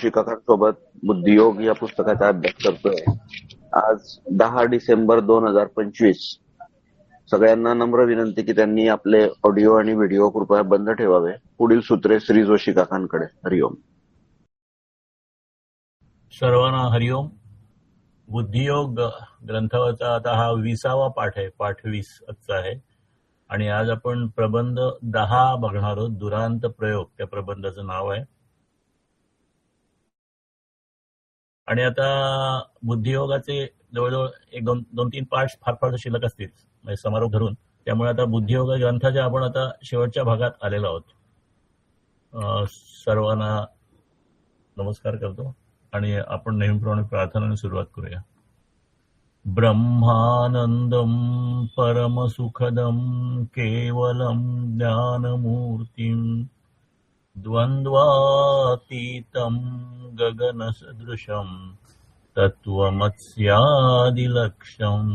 शिक्षकांसोबत बुद्धियोग या पुस्तकाचा अभ्यास करतोय. आज 10 डिसेंबर 2025. सगळ्यांना नम्र विनंती की त्यांनी आपले ऑडिओ आणि व्हिडिओ कृपया बंद ठेवावे. पुढील सूत्रे श्री जोशी काकांकडे. हरिओम. सर्वांना हरिओम. बुद्धियोग ग्रंथाचा आता हा 20वा पाठ आहे. पाठ 20 आजचा आहे आणि आज आपण प्रबंध 10 बघणार आहोत. दुरांत प्रयोग त्या प्रबंधाचं नाव आहे. आणि आता बुद्धियोगाचे जवळजवळ 2-3 पाठ फार फार शिल्लक असतील म्हणजे समारोप धरून. त्यामुळे आता बुद्धियोग ग्रंथाच्या आपण आता शेवटच्या भागात आलेलो आहोत. सर्वांना नमस्कार करतो आणि आपण नेहमीप्रमाणे प्रार्थनेने सुरुवात करूया. ब्रह्मानंदम परमसुखदम केवलम ज्ञानमूर्तिम द्वंद्वातीतं गगनसदृशं तत्त्वमस्यादिलक्ष्यम्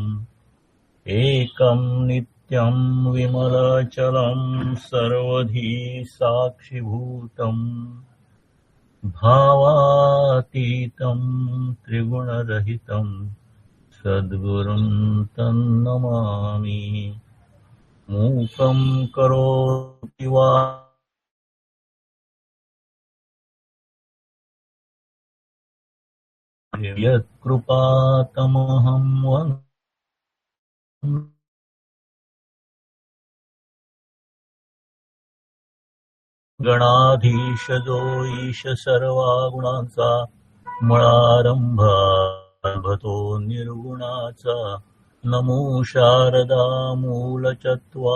एकं नित्यं विमलचलं सर्वधी साक्षिभूतं भावातीतं त्रिगुणरहितं सद्गुरुं तन्नमामि. मूकं करोति वाचालं यत्कृपातमहं वन्दे. गणाधीश जो ईश सर्वा गुणांचा मुळारंभतो निर्गुणाचा. नमो शारदा मूलचत्वारवाचा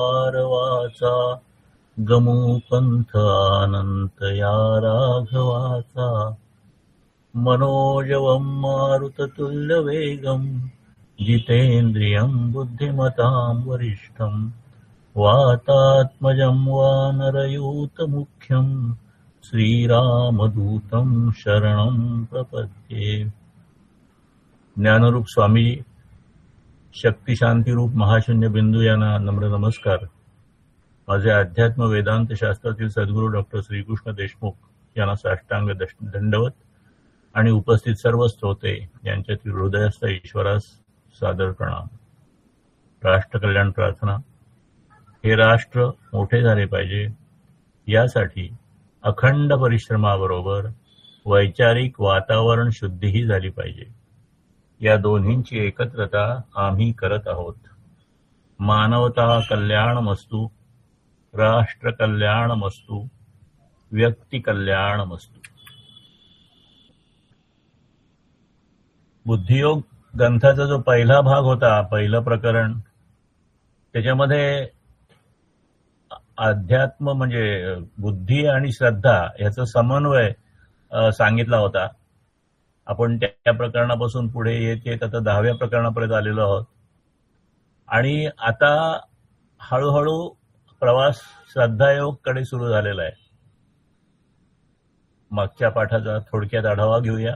गमू पंथ अनंत या राघवाचा. मनोजवं मारुततुल्यवेगं जितेन्द्रियं बुद्धिमतां वरिष्ठं वातात्मजं वानरयूतमुख्यं श्रीरामदूतं शरणं प्रपद्ये. ज्ञानरूप स्वामीजी, शक्ती शांतीरूप महाशून्य बिंदू यांना नम्र नमस्कार. माझे अध्यात्म वेदांत शास्त्रातील सद्गुरू डॉक्टर श्रीकृष्ण देशमुख यांना साष्टांग दंडवत आणि उपस्थित सर्व श्रोते यांच्यातील हृदयस्थ ईश्वरास सादर प्रणाम. राष्ट्रकल्याण प्रार्थना. हे राष्ट्र मोठे झाले पाहिजे यासाठी अखंड परिश्रमाबरोबर वैचारिक वातावरण शुद्धीही झाली पाहिजे. या दोन्हींची एकत्रता आम्ही करत आहोत. मानवता कल्याणमस्तु, राष्ट्र कल्याणमस्तु, व्यक्ती कल्याणमस्तु. बुद्धियोग ग्रंथाचा जो पहिला भाग होता, पहिलं प्रकरण, त्याच्यामध्ये अध्यात्म म्हणजे बुद्धी आणि श्रद्धा याचा समन्वय सांगितला होता. आपण त्या प्रकरणापासून पुढे येत आता 10व्या प्रकरणापर्यंत आलेलो आहोत आणि आता हळूहळू प्रवास श्रद्धायोग कडे सुरू झालेला आहे. मागच्या पाठाचा थोडक्यात आढावा घेऊया.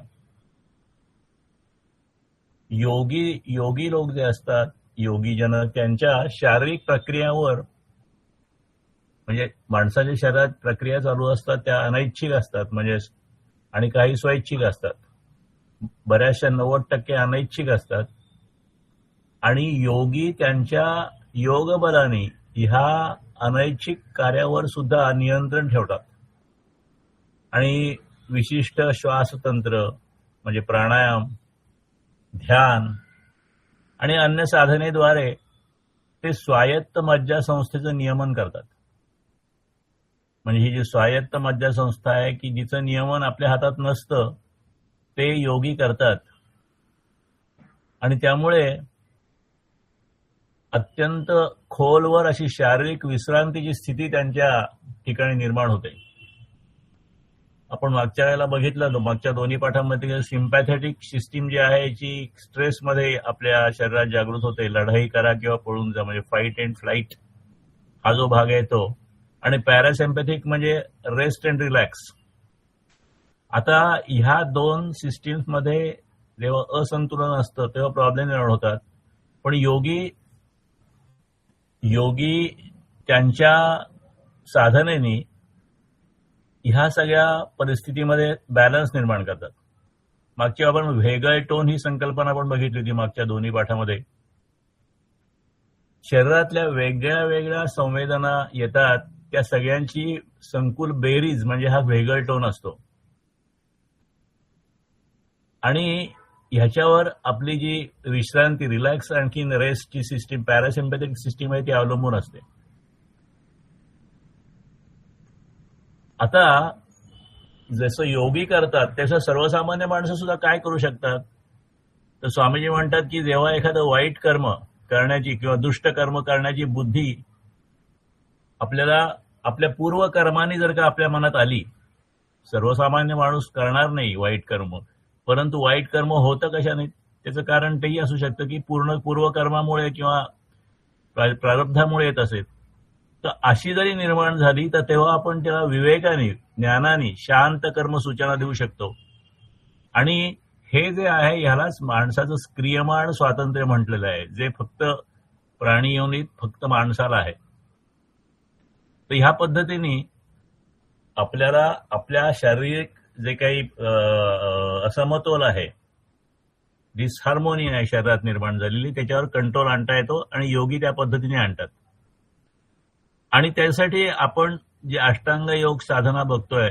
योगी लोक जे असतात, योगीजन, त्यांच्या शारीरिक प्रक्रियावर म्हणजे माणसाच्या शरीरात प्रक्रिया चालू असतात त्या अनैच्छिक असतात म्हणजे आणि काही स्वैच्छिक असतात. बऱ्याचशा 90% अनैच्छिक असतात आणि योगी त्यांच्या योगबलाने ह्या अनैच्छिक कार्यावर सुद्धा नियंत्रण ठेवतात आणि विशिष्ट श्वासतंत्र म्हणजे प्राणायाम, ध्यान आणि अन्य साधनेद्वारे ते स्वायत्त मज्जासंस्थेचं नियमन करतात. म्हणजे ही जी स्वायत्त मज्जासंस्था आहे की जिचं नियमन आपल्या हातात नसतं ते योगी करतात आणि त्यामुळे अत्यंत खोलवर अशी शारीरिक विश्रांतीची स्थिती त्यांच्या ठिकाणी निर्माण होते. आपण मागच्या वेळेला बघितलं, मागच्या दोन्ही पाठांमध्ये सिम्पॅथेटिक सिस्टीम जी आहे याची स्ट्रेसमध्ये आपल्या शरीरात जागृत होते. लढाई करा किंवा पळून जा म्हणजे फाईट अँड फ्लाईट हा जो भाग आहे तो. आणि पॅरासिम्पॅथिक म्हणजे रेस्ट अँड रिलॅक्स. आता ह्या दोन सिस्टीम्स मध्ये जेव्हा असंतुलन असतं तेव्हा प्रॉब्लेम निर्माण होतात. पण योगी त्यांच्या साधनेने ह्या सगळ्या परिस्थितीमध्ये बॅलन्स निर्माण करतात. मागची आपण व्हेगल टोन ही संकल्पना आपण बघितली होती मागच्या दोन्ही पाठामध्ये. शरीरातल्या वेगळ्या वेगळ्या संवेदना येतात, त्या सगळ्यांची संकुल बेरीज म्हणजे हा व्हेगल टोन असतो. आणि ह्याच्यावर आपली जी विश्रांती, रिलॅक्स आणखी रेस्टची सिस्टीम, पॅरासिम्पॅथिक सिस्टीम आहे ती अवलंबून असते. आता जसं योगी करतात तसं सर्वसामान्य माणसं सुद्धा काय करू शकतात, तर स्वामीजी म्हणतात की जेव्हा एखादं वाईट कर्म करण्याची किंवा दुष्ट कर्म करण्याची बुद्धी आपल्याला आपल्या पूर्व कर्माने जर का आपल्या मनात आली, सर्वसामान्य माणूस करणार नाही वाईट कर्म, परंतु वाईट कर्म होतं कशाने, त्याचं कारण तेही असू शकतं की पूर्वकर्मामुळे किंवा प्रारब्धामुळे येत असेल. तर अशी जरी निर्माण झाली तर तेव्हा आपण त्याला विवेकाने, ज्ञानाने शांत कर्म सूचना देऊ शकतो. आणि हे जे आहे ह्यालाच माणसाचं क्रियमाण स्वातंत्र्य म्हटलेलं आहे, जे फक्त प्राणी योनीत फक्त माणसाला आहे. तर ह्या पद्धतीने आपल्याला आपल्या शारीरिक जे काही असमतोल आहे, डिसहार्मोनी आहे शरीरात निर्माण झालेली, त्याच्यावर कंट्रोल आणता येतो आणि योगी त्या पद्धतीने आणतात. आणि त्यासाठी आपण जे अष्टांग योग साधना बघतोय,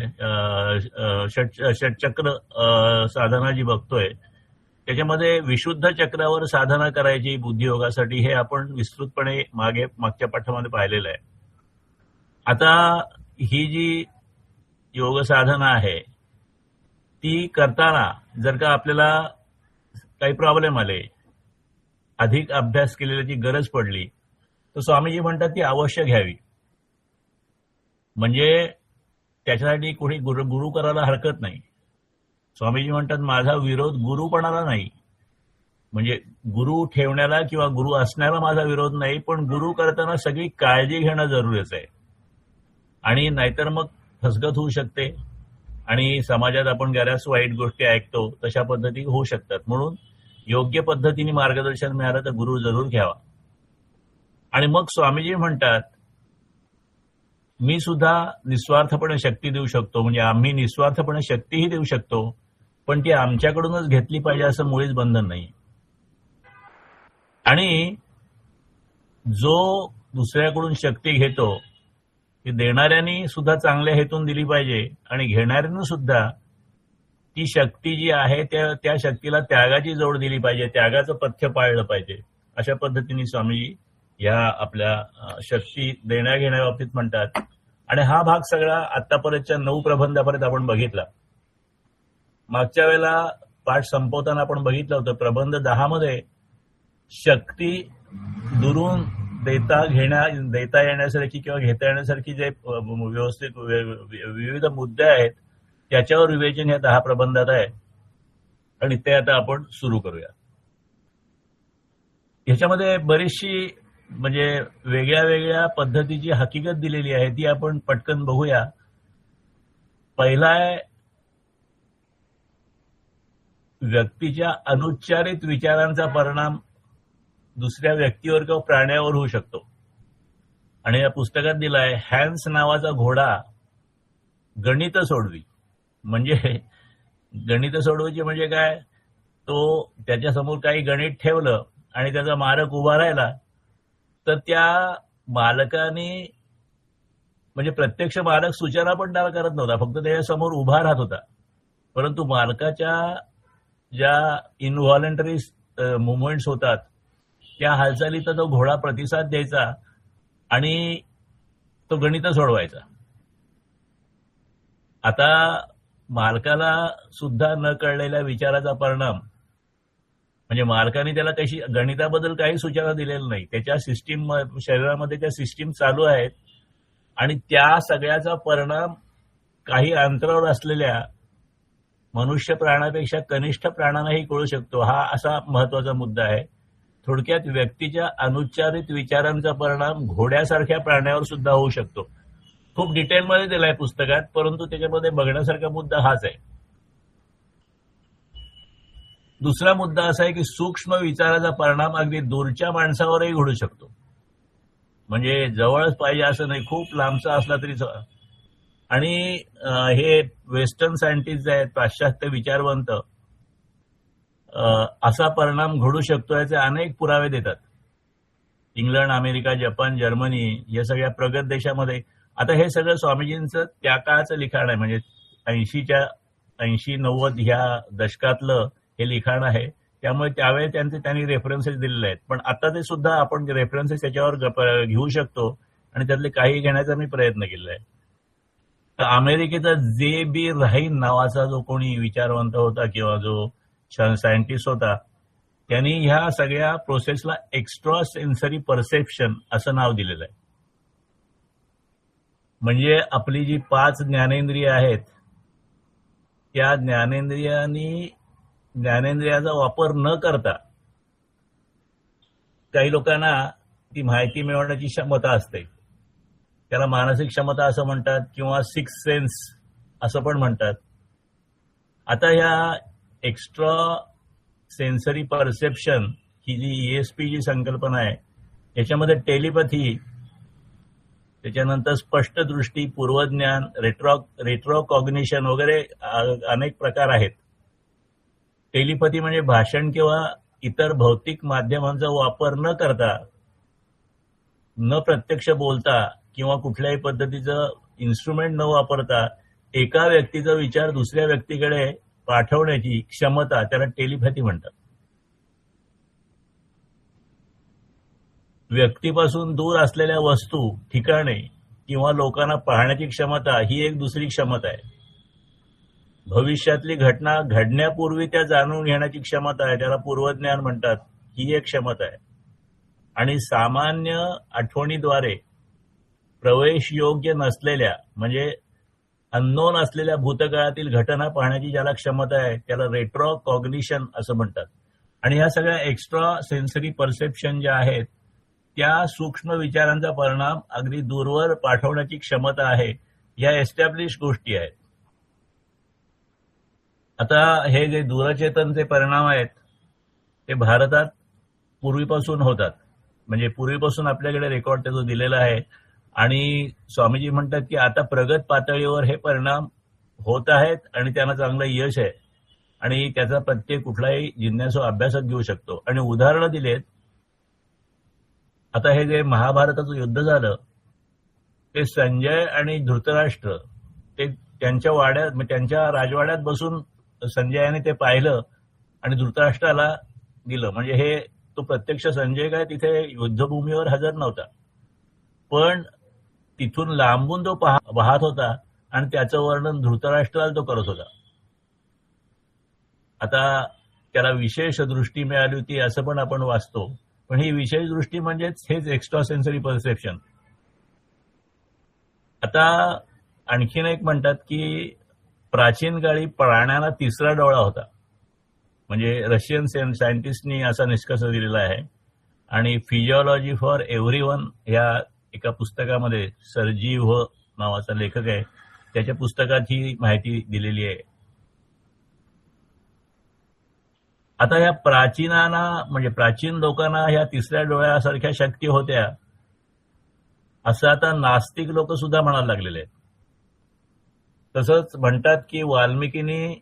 षटचक्र साधना जी बघतोय, त्याच्यामध्ये विशुद्ध चक्रावर साधना करायची बुद्धियोगासाठी हे आपण विस्तृतपणे मागच्या पाठामध्ये पाहिलेलं आहे. आता ही जी योग साधना आहे ती करताना जर का आपल्याला काही प्रॉब्लेम आले, अधिक अभ्यास केलेल्याची गरज पडली, तर स्वामीजी म्हणतात ती अवश्य घ्यावी. म्हणजे त्याच्यासाठी कोणी गुरु करायला हरकत नाही. स्वामीजी म्हणतात माझा विरोध गुरुपणाला नाही, म्हणजे गुरु ठेवण्याला किंवा गुरु असण्याला माझा विरोध नाही, पण गुरु करताना सगळी काळजी घेणं जरुरीचं आहे. आणि नाहीतर मग फसगत होऊ शकते आणि समाजात आपण बऱ्याच वाईट गोष्टी ऐकतो, तशा पद्धती होऊ शकतात. म्हणून योग्य पद्धतीने मार्गदर्शन मिळालं तर गुरु जरूर घ्यावा. आणि मग स्वामीजी म्हणतात मी सुद्धा निस्वार्थपणे शक्ती देऊ शकतो, म्हणजे आम्ही निस्वार्थपणे शक्तीही देऊ शकतो, पण ती आमच्याकडूनच घेतली पाहिजे असं मुळीच बंधन नाही. आणि जो दुसऱ्याकडून शक्ती घेतो ती देणाऱ्यांनी सुद्धा चांगल्या हेतून दिली पाहिजे आणि घेणाऱ्यांनी सुद्धा ती शक्ती जी आहे त्या शक्तीला त्यागाची जोड दिली पाहिजे, त्यागाचं पथ्य पाळलं पाहिजे. अशा पद्धतीने स्वामीजी या आपल्या शक्ती देण्या घेण्या बाबतीत म्हणतात. आणि हा भाग सगळा आतापर्यंतच्या 9 प्रबंधापर्यंत आपण बघितला. मागच्या वेळेला पाठ संपवताना आपण बघितलं होतं प्रबंध 10 मध्ये शक्ती दुरून देता येण्यासारखी किंवा घेता येण्यासारखी जे व्यवस्थित विविध मुद्दे आहेत त्याच्यावर विवेचन या 10 प्रबंधात आहे. आणि ते आता आपण सुरू करूया. ह्याच्यामध्ये बरीचशी म्हणजे वेगळ्या वेगळ्या पद्धतीची हकीकत दिलेली आहे, ती आपण पटकन बघूया. पहिला आहे व्यक्तीच्या अनुच्चारित विचारांचा परिणाम दुसऱ्या व्यक्तीवर किंवा प्राण्यावर होऊ शकतो. आणि या पुस्तकात दिलाय हॅन्स नावाचा घोडा गणित सोडवी. म्हणजे गणित सोडवायची म्हणजे काय, तो त्याच्यासमोर काही गणित ठेवलं आणि त्याचा मालक उभा राहिला तर त्या मालकाने, म्हणजे प्रत्यक्ष मालक सूचना पण त्याला करत नव्हता, फक्त त्याच्यासमोर उभा राहत होता, परंतु मालकाच्या ज्या इनव्हॉलंटरी मुवमेंट्स होतात त्या हालचालीचा तो घोडा प्रतिसाद द्यायचा आणि तो गणित सोडवायचा. आता मालकाला सुद्धा न कळलेल्या विचाराचा परिणाम म्हणजे मालकाने त्याला कशी गणिताबद्दल काही सूचना दिलेल्या नाही, त्याच्या सिस्टीम शरीरामध्ये त्या सिस्टीम चालू आहेत आणि त्या सगळ्याचा परिणाम काही अंतरावर असलेल्या मनुष्य प्राण्यापेक्षा कनिष्ठ प्राण्यांनाही कळू शकतो. हा असा महत्वाचा मुद्दा आहे. थोडक्यात व्यक्तीच्या अनुच्चारित विचारांचा परिणाम घोड्यासारख्या प्राण्यावर सुद्धा होऊ शकतो. खूप डिटेलमध्ये दिलाय पुस्तकात, परंतु त्याच्यामध्ये बघण्यासारखा मुद्दा हाच आहे. दुसरा मुद्दा असा आहे की सूक्ष्म विचाराचा परिणाम अगदी दूरच्या माणसावरही घडू शकतो. म्हणजे जवळच पाहिजे असं नाही, खूप लांबचा असला तरी. आणि हे वेस्टर्न सायंटिस्ट जे आहेत, पाश्चात्य विचारवंत, असा परिणाम घडू शकतो याचे अनेक पुरावे देतात. इंग्लंड, अमेरिका, जपान, जर्मनी या सगळ्या प्रगत देशामध्ये आता हे सगळं स्वामीजींचं त्या काळाचं लिखाण आहे. म्हणजे 80-90 ह्या दशकातलं हे लिखाण आहे. त्यामुळे त्यावेळी त्यांनी रेफरन्सेस दिलेले आहेत. पण आता ते सुद्धा आपण रेफरन्सेस त्याच्यावर घेऊ शकतो आणि त्यातले काही घेण्याचा मी प्रयत्न केलेला आहे. तर अमेरिकेचा जे.बी. राहीन नावाचा जो कोणी विचारवंत होता किंवा जो सायंटिस्ट होता, त्यांनी ह्या सगळ्या प्रोसेसला एक्स्ट्रा सेन्सरी परसेप्शन असं नाव दिलेलं आहे. म्हणजे आपली जी 5 ज्ञानेंद्रिय आहेत, त्या ज्ञानेंद्रियाचा वापर न करता काही लोकांना ती माहिती मिळवण्याची क्षमता असते. त्याला मानसिक क्षमता असं म्हणतात किंवा 6 सेन्स असं पण म्हणतात. आता ह्या एक्स्ट्रा सेन्सरी परसेप्शन ही जी ESP जी संकल्पना आहे, याच्यामध्ये टेलिपॅथी, त्याच्यानंतर स्पष्ट दृष्टी, पूर्वज्ञान, रेट्रो कॉग्निशन वगैरे अनेक प्रकार आहेत. टेलिपॅथी म्हणजे भाषण किंवा इतर भौतिक माध्यमांचा वापर न करता, न प्रत्यक्ष बोलता किंवा कुठल्याही पद्धतीचं इन्स्ट्रुमेंट न वापरता एका व्यक्तीचा विचार दुसऱ्या व्यक्तीकडे पाठवण्याची क्षमता, त्याला टेलिपॅथी म्हणतात. व्यक्तीपासून दूर असलेल्या वस्तू, ठिकाणे किंवा लोकांना पाहण्याची क्षमता ही एक दुसरी क्षमता आहे. भविष्यातली घटना घडण्यापूर्वी त्या जाणून घेण्याची क्षमता आहे, त्याला पूर्वज्ञान म्हणतात, ही एक क्षमता आहे. आणि सामान्य आठवणीद्वारे प्रवेश योग्य नसलेल्या म्हणजे अननोन असलेल्या भूतकाळातील घटना पाहण्याची ज्याला क्षमता आहे, त्याला रेट्रो कॉग्निशन असं म्हणतात. आणि ह्या सगळ्या एक्स्ट्रा सेन्सरी परसेप्शन ज्या आहेत, त्या सूक्ष्म विचारांचा परिणाम अगदी दूरवर पाठवण्याची क्षमता आहे. ह्या एस्टॅब्लिश गोष्टी आहेत. आता हे जे दूरचेतनचे परिणाम आहेत, ते भारतात पूर्वीपासून होतात. म्हणजे पूर्वीपासून आपल्याकडे रेकॉर्ड त्याचा दिलेला आहे. आणि स्वामीजी म्हणतात की आता प्रगत पातळीवर हे परिणाम होत आहेत आणि त्यांना चांगलं यश आहे. आणि त्याचा प्रत्येक कुठलाही जिज्ञासू अभ्यासक घेऊ शकतो. आणि उदाहरणं दिलेत. आता हे जे महाभारताचं युद्ध झालं, ते संजय आणि धृतराष्ट्र ते त्यांच्या राजवाड्यात बसून संजयाने ते पाहिलं आणि धृतराष्ट्राला दिलं. म्हणजे हे तो प्रत्यक्ष संजय काय तिथे युद्धभूमीवर हजर नव्हता, पण तिथून लांबून तो पाहत होता आणि त्याचं वर्णन धृतराष्ट्राला तो करत होता. आता त्याला विशेष दृष्टी मिळाली होती असं पण आपण वाचतो. पण ही विशेष दृष्टी म्हणजेच हेच एक्स्ट्रा सेन्सरी परसेप्शन. आता आणखीन एक म्हणतात की प्राचीन काळी प्राण्यांना 3रा डोळा होता. म्हणजे रशियन सायंटिस्टनी असा निष्कर्ष दिलेला आहे. आणि फिजिओलॉजी फॉर एव्हरीवन या एका पुस्तकामध्ये सर्जीव नावाचा लेखक आहे, त्याच्या पुस्तकात ही माहिती दिलेली आहे. आता ह्या प्राचीनांना म्हणजे प्राचीन लोकांना ह्या 3ऱ्या डोळ्यासारख्या शक्ती होत्या असं आता नास्तिक लोक सुद्धा म्हणायला लागलेले आहेत. तसंच म्हणतात की वाल्मिकीनी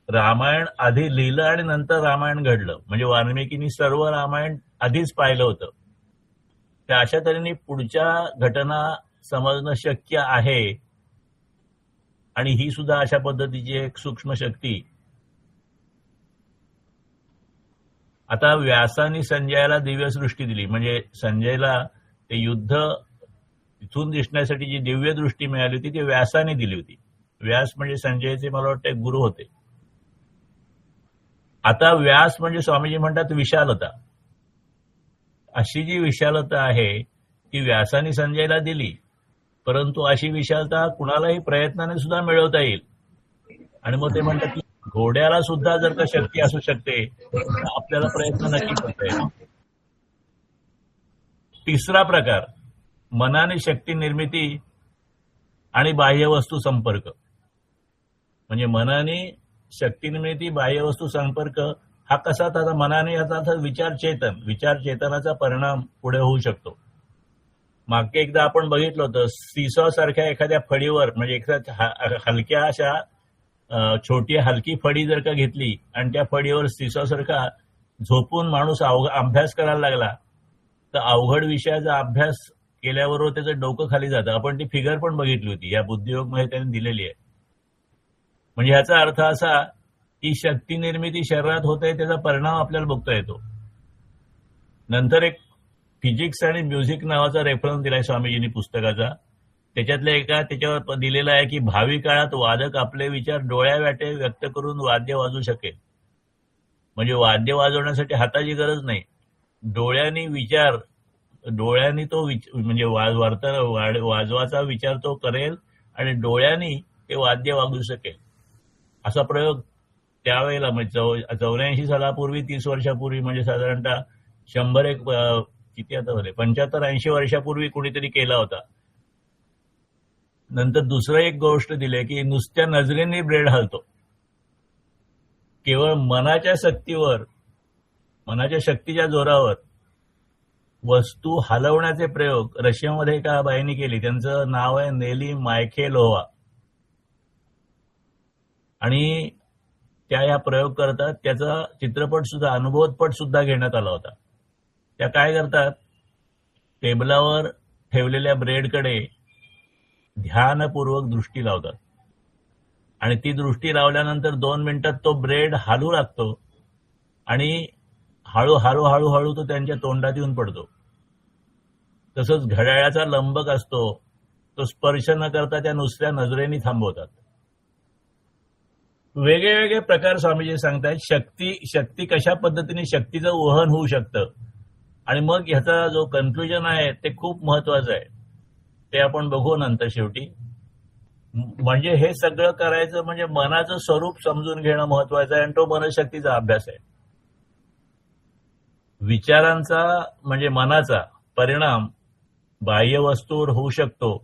रामायण आधी लिहिलं आणि नंतर रामायण घडलं. म्हणजे वाल्मिकीनी सर्व रामायण आधीच पाहिलं होतं. त्या अशा तऱ्हेने पुढच्या घटना समजणं शक्य आहे. आणि ही सुद्धा अशा पद्धतीची एक सूक्ष्म शक्ती. आता व्यासानी संजयाला दिव्यदृष्टी दिली. म्हणजे संजयला ते युद्ध तिथून दिसण्यासाठी जी दिव्य दृष्टी मिळाली होती ती व्यासाने दिली होती. व्यास म्हणजे संजयचे मला वाटतं गुरु होते. आता व्यास म्हणजे स्वामीजी म्हणतात विशालता. अशी जी विशालता आहे ती व्यासाने संजयला दिली, परंतु अशी विशालता कुणालाही प्रयत्नाने सुद्धा मिळवता येईल. आणि मग ते म्हणतात की घोड्याला सुद्धा जर का शक्ती असू शकते तर आपल्याला प्रयत्न नक्की करता येईल. 3रा प्रकार मनाने शक्ती निर्मिती आणि बाह्यवस्तू संपर्क. म्हणजे मनाने शक्ती निर्मिती, बाह्यवस्तू संपर्क हा कसा आता मनाने याचा अर्थ विचार चेतनाचा परिणाम पुढे होऊ शकतो. मागे एकदा आपण बघितलं होतं सीसॉ सारख्या एखाद्या फळीवर म्हणजे एखाद्या हलक्या अशा छोटी हलकी फळी जर का घेतली आणि त्या फळीवर सीसॉ सारखा झोपून माणूस अभ्यास करायला लागला तर अवघड विषयाचा अभ्यास केल्याबरोबर त्याचं डोकं खाली जातं. आपण ती फिगर पण बघितली होती या बुद्धियोगमध्ये त्यांनी दिलेली आहे. म्हणजे ह्याचा अर्थ असा की शक्ती निर्मिती शरीरात होते त्याचा परिणाम आपल्याला बघता येतो. नंतर एक फिजिक्स आणि म्युझिक नावाचा रेफरन्स दिलाय स्वामीजींनी पुस्तकाचा. त्याच्यातल्या त्याच्यावर दिलेला आहे की भावी काळात वादक आपले विचार डोळ्यावाटे व्यक्त करून वाद्य वाजवू शकेल. म्हणजे वाद्य वाजवण्यासाठी हाताची गरज नाही, डोळ्यांनी तो म्हणजे वाजवाचा विचार तो करेल आणि डोळ्यांनी ते वाद्य वाजवू शकेल. असा प्रयोग त्यावेळेला म्हणजे 84 सालापूर्वी 30 वर्षापूर्वी म्हणजे साधारणतः 100 किती आता झाले 75-80 वर्षापूर्वी कुणीतरी केला होता. नंतर दुसरं एक गोष्ट दिली की नुसत्या नजरेने ब्रेड हलतो. केवळ मनाच्या शक्तीच्या जोरावर वस्तू हलवण्याचे प्रयोग रशियामध्ये एका बाईने केली. त्यांचं नाव आहे नेली मायखेलोव्हा. आणि त्या या प्रयोग करतात. त्याचा चित्रपट सुद्धा अनुभवपट सुद्धा घेण्यात आला होता. त्या काय करतात, टेबलावर ठेवलेल्या ब्रेडकडे ध्यानपूर्वक दृष्टी लावतात आणि ती दृष्टी लावल्यानंतर 2 मिनिटात तो ब्रेड हालू लागतो आणि हळूहळू तो त्यांच्या तोंडात येऊन पडतो. तसंच घड्याळाचा लंबक असतो, तो स्पर्श न करता त्या नुसत्या नजरेने थांबवतात. वेगळे वेगळे प्रकार स्वामीजी सांगतात. शक्ती कशा पद्धतीने शक्तीचं वहन होऊ शकतं आणि मग ह्याचा जो कन्क्लुजन आहे ते खूप महत्वाचं आहे. ते आपण बघू नंतर शेवटी. म्हणजे हे सगळं करायचं म्हणजे मनाचं स्वरूप समजून घेणं महत्वाचं आहे आणि तो मनशक्तीचा अभ्यास आहे. विचारांचा म्हणजे मनाचा परिणाम बाह्य वस्तूवर होऊ शकतो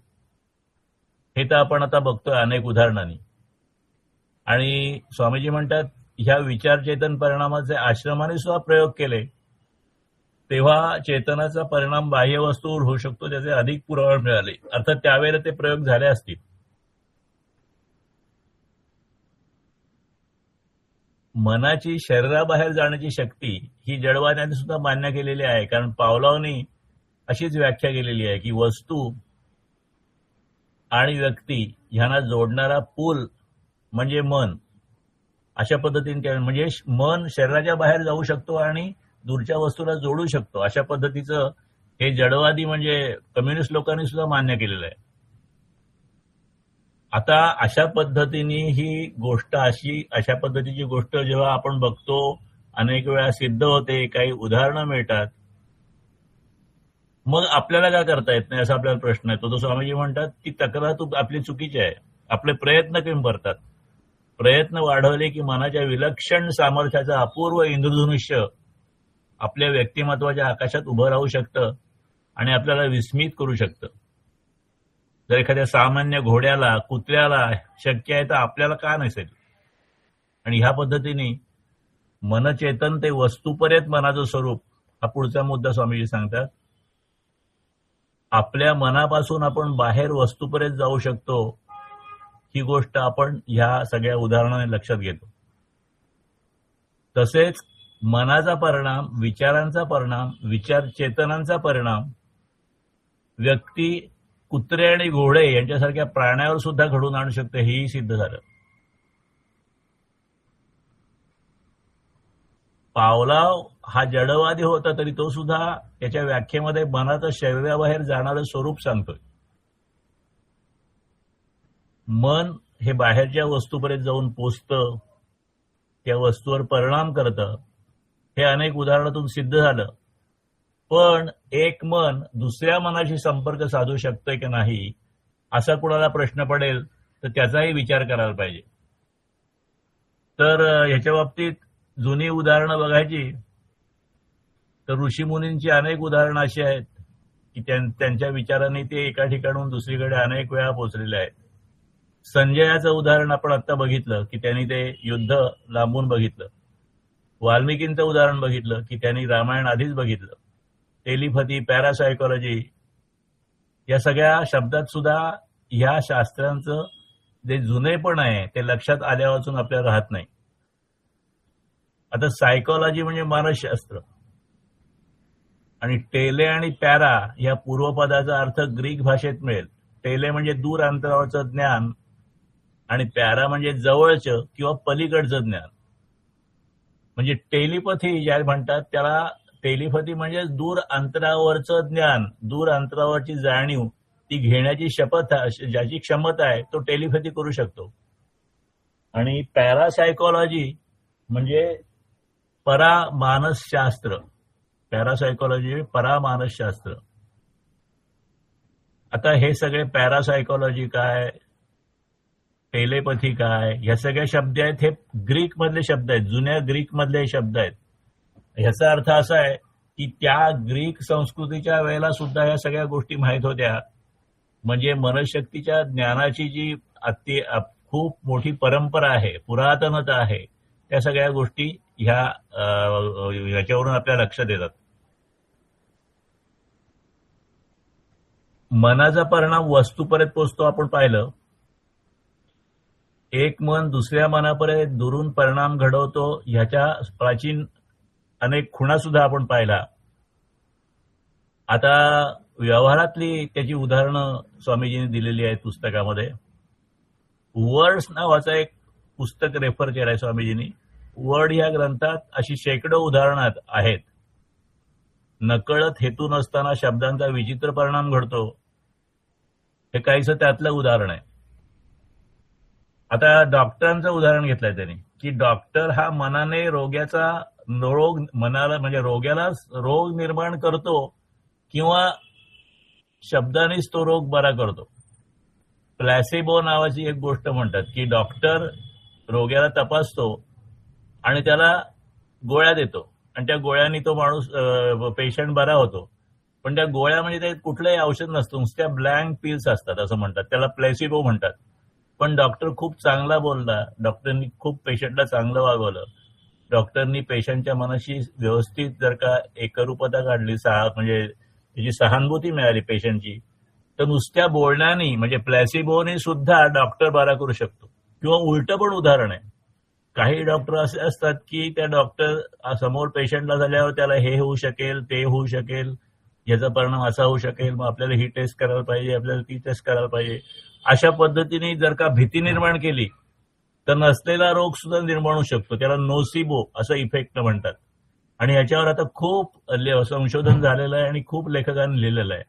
हे तर आपण आता बघतोय अनेक उदाहरणांनी. आणि स्वामीजी म्हणतात ह्या विचार चेतन परिणामाचे आश्रमाने सुद्धा प्रयोग केले तेव्हा चेतनाचा परिणाम बाह्य वस्तूवर होऊ शकतो त्याचे अधिक पुरावे मिळाले. अर्थात त्यावेळेला ते प्रयोग झाले असतील. मनाची शरीराबाहेर जाण्याची शक्ती ही जडवाद्यांनी सुद्धा मान्य केलेली आहे. कारण पावलोवनी अशीच व्याख्या केलेली आहे की वस्तू आणि व्यक्ती ह्यांना जोडणारा पूल म्हणजे मन. अशा पद्धतीने म्हणजे मन शरीराच्या बाहेर जाऊ शकतो आणि दूरच्या वस्तूला जोडू शकतो. अशा पद्धतीचं हे जडवादी म्हणजे कम्युनिस्ट लोकांनी सुद्धा मान्य केलेलं आहे. आता अशा पद्धतीने ही गोष्ट अशा पद्धतीची गोष्ट जेव्हा आपण बघतो अनेक वेळा सिद्ध होते, काही उदाहरणं मिळतात, मग आपल्याला काय करता येत नाही असा आपल्याला प्रश्न येतो. तो स्वामीजी म्हणतात की तक्रार आपली चुकीची आहे. आपले प्रयत्न कमी पडतात. प्रयत्न वाढवले की मनाच्या विलक्षण सामर्थ्याचा अपूर्व इंद्रधनुष्य आपल्या व्यक्तिमत्वाच्या आकाशात उभं राहू शकतं आणि आपल्याला विस्मित करू शकतं. जर एखाद्या सामान्य घोड्याला कुत्र्याला शक्य आहे तर आपल्याला का नसेल. आणि ह्या पद्धतीने मनचेतन ते वस्तूपर्यंत मनाचं स्वरूप हा पुढचा मुद्दा स्वामीजी सांगतात. आपल्या मनापासून आपण बाहेर वस्तूपर्यंत जाऊ शकतो ही गोष्ट आपण ह्या सगळ्या उदाहरणाने लक्षात घेतो. तसेच मनाचा परिणाम, विचारांचा परिणाम, विचार चेतनांचा परिणाम व्यक्ती कुत्रे आणि घोडे यांच्यासारख्या प्राण्यावर सुद्धा घडून आणू शकते हेही सिद्ध झालं. पावलाव हा जडवादी होता तरी तो सुद्धा त्याच्या व्याख्येमध्ये मनाचं शरीराबाहेर जाणारं स्वरूप सांगतोय. मन हे बाहेरच्या वस्तूपर्यंत जाऊन पोचतं, त्या वस्तूवर परिणाम करतं. हे अनेक उदाहरणातून सिद्ध झालं. पण एक मन दुसऱ्या मनाशी संपर्क साधू शकतंय की नाही असा कुणाला प्रश्न पडेल तर त्याचाही विचार करायला पाहिजे. तर ह्याच्या बाबतीत जुनी उदाहरणं बघायची तर ऋषीमुनींची अनेक उदाहरणं अशी आहेत की त्यांच्या विचारांनी ते एका ठिकाणून दुसरीकडे अनेक वेळा पोहोचलेले आहेत. संजयाचं उदाहरण आपण आता बघितलं की त्यांनी ते युद्ध लांबून बघितलं. वाल्मिकींचं उदाहरण बघितलं की त्यांनी रामायण आधीच बघितलं. टेलिपॅथी, पॅरासायकोलॉजी या सगळ्या शब्दात सुद्धा ह्या शास्त्रांचं जे जुनेपण आहे ते लक्षात आल्यापासून आपल्याला राहत नाही. आता सायकोलॉजी म्हणजे मानसशास्त्र, आणि टेले आणि पॅरा या पूर्वपदाचा अर्थ ग्रीक भाषेत मिळेल. टेले म्हणजे दूर अंतरावरचं ज्ञान आणि पॅरा म्हणजे जवळचं किंवा पलीकडचं ज्ञान. म्हणजे टेलिपथी ज्या म्हणतात त्याला टेलिपथी म्हणजे दूर अंतरावरचं ज्ञान, दूर अंतरावरची जाणीव ती घेण्याची शपथ, ज्याची क्षमता आहे तो टेलिपॅथी करू शकतो. आणि पॅरासायकोलॉजी म्हणजे परामानसशास्त्र. पॅरासायकोलॉजी परामानसशास्त्र. आता हे सगळे पॅरासायकोलॉजी काय, टेलेपथी काय, ह्या सगळे शब्द आहेत हे ग्रीक मधले शब्द आहेत, जुन्या ग्रीक मधले शब्द आहेत. ह्याचा अर्थ असा आहे की त्या ग्रीक संस्कृतीच्या वेळेला सुद्धा ह्या सगळ्या गोष्टी माहीत होत्या. म्हणजे मनशक्तीच्या ज्ञानाची जी खूप मोठी परंपरा आहे, पुरातनता आहे, त्या सगळ्या गोष्टी ह्याच्यावरून आपल्या लक्षात येतात. मनाचा परिणाम वस्तूपर्यंत पोचतो आपण पाहिलं. एक मन दुसऱ्या मनापर्यंत दुरून परिणाम घडवतो, ह्याच्या प्राचीन अनेक खुणा सुद्धा आपण पाहिला. आता व्यवहारातली त्याची उदाहरणं स्वामीजींनी दिलेली आहेत पुस्तकामध्ये. वर्ड्स नावाचं एक पुस्तक रेफर केलंय स्वामीजींनी. वर्ड या ग्रंथात अशी शेकडो उदाहरणं आहेत. नकळत हेतू नसताना शब्दांचा विचित्र परिणाम घडतो, हे काहीसं त्यातलं उदाहरण आहे. आता डॉक्टरांचं उदाहरण घेतलंय त्यांनी की डॉक्टर हा मनाने मनाला म्हणजे रोग्याला रोग निर्माण करतो किंवा शब्दानेच तो रोग बरा करतो. प्लॅसिबो नावाची एक गोष्ट म्हणतात की डॉक्टर रोग्याला तपासतो आणि त्याला गोळ्या देतो आणि त्या गोळ्यांनी तो माणूस पेशंट बरा होतो. पण त्या गोळ्या म्हणजे ते कुठलंही औषध नसतं, नुसत्या ब्लँक पिल्स असतात असं म्हणतात, त्याला प्लॅसिबो म्हणतात. पण डॉक्टर खूप चांगला बोलला, डॉक्टरनी खूप पेशंटला चांगलं वागवलं, डॉक्टरनी पेशंटच्या मनाशी व्यवस्थित जर का एकरूपता काढली, म्हणजे त्याची सहानुभूती मिळाली पेशंटची, तर नुसत्या बोलण्याने म्हणजे प्लॅसिबोने सुद्धा डॉक्टर बरा करू शकतो. किंवा उलटं पण उदाहरण आहे. काही डॉक्टर असे असतात की त्या डॉक्टर समोर पेशंटला झाल्यावर त्याला हे होऊ शकेल, ते होऊ शकेल, याचा परिणाम असा होऊ शकेल, मग आपल्याला ही टेस्ट करायला पाहिजे, आपल्याला ती टेस्ट करायला पाहिजे, अशा पद्धतीने जर का भीती निर्माण केली तर नसलेला रोग सुद्धा निर्माण होऊ शकतो. त्याला नोसिबो असं इफेक्ट म्हणतात. आणि याच्यावर आता खूप संशोधन झालेलं आहे आणि खूप लेखकांनी लिहिलेलं आहे.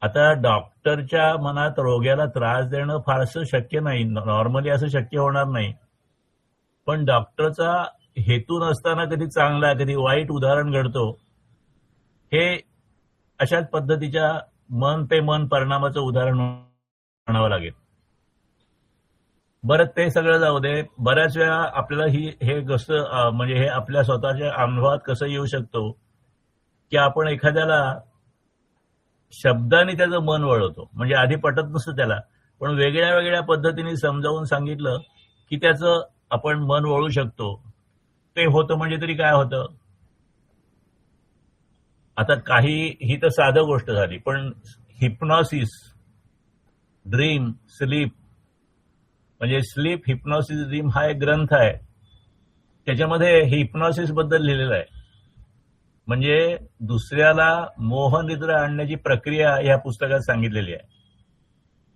आता डॉक्टरच्या मनात रोग्याला त्रास देणं फारसं शक्य नाही, नॉर्मली असं शक्य होणार नाही. पण डॉक्टरचा हेतू नसताना कधी चांगला कधी वाईट उदाहरण घडतो. हे अशाच पद्धतीच्या मन ते मन परिणामाचं उदाहरण म्हणावं लागेल. बरं, ते सगळं जाऊ दे. बऱ्याच वेळा आपल्याला हे कसं म्हणजे हे आपल्या स्वतःच्या अनुभवात कसं येऊ शकतो की आपण एखाद्याला शब्दाने त्याचं मन वळवतो. म्हणजे आधी पटत नसतं त्याला, पण वेगळ्या वेगळ्या पद्धतीने समजावून सांगितलं की त्याचं आपण मन वळू शकतो. ते होतं म्हणजे तरी काय होतं. आता ही तर साधं गोष्ट झाली, पण हिप्नॉसिस, ड्रीम, स्लीप म्हणजे स्लीप हिप्नॉसिस ड्रीम हा एक ग्रंथ आहे. त्याच्यामध्ये हिप्नॉसिस बद्दल लिहिलेलं आहे. म्हणजे दुसऱ्याला मोहनिद्रा आणण्याची प्रक्रिया या पुस्तकात सांगितलेली आहे.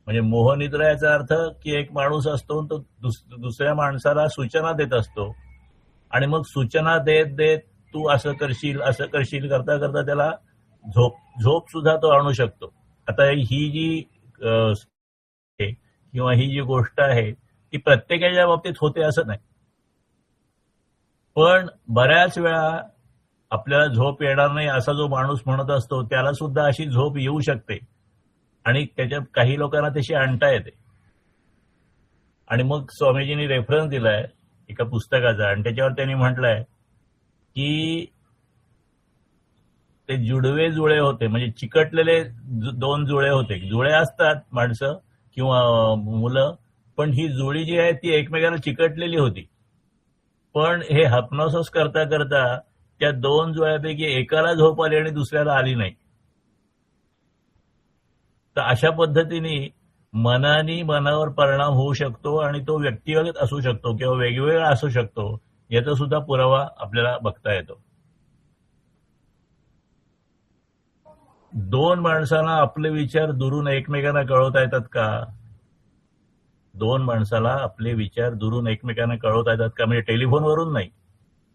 म्हणजे मोहनिद्रा याचा अर्थ की एक माणूस असतो तो दुसऱ्या माणसाला सूचना देत असतो आणि मग सूचना देत देत तू असं करशील करता करता त्याला झोप सुद्धा तो आणू शकतो. आता ही जी किंवा ही जी गोष्ट आहे ती प्रत्येकाच्या बाबतीत होते असं नाही, पण बऱ्याच वेळा आपल्याला झोप येणार नाही असा जो माणूस म्हणत असतो त्याला सुद्धा अशी झोप येऊ शकते आणि त्याच्या काही लोकांना तशी आणता येते. आणि मग स्वामीजींनी रेफरन्स दिलाय एका पुस्तकाचा आणि त्याच्यावर त्यांनी म्हटलंय की ते जुळे होते, म्हणजे चिकटलेले दोन जुळे होते. जुळे असतात माणसं किंवा मुलं, पण ही जुळी जी आहे ती एकमेकांना चिकटलेली होती. पण हे हिप्नॉसिस करता करता त्या दोन जुळ्यापैकी एकाला झोप आली आणि दुसऱ्याला आली नाही. तर अशा पद्धतीने मनाने मनावर परिणाम होऊ शकतो आणि तो व्यक्तिगत असू शकतो किंवा वेगवेगळा असू शकतो, याचा सुद्धा पुरावा आपल्याला बघता येतो. दोन माणसांना आपले विचार दुरून एकमेकांना कळवता येतात का? दोन माणसाला आपले विचार दुरून एकमेकांना कळवता येतात का? म्हणजे टेलिफोनवरून नाही,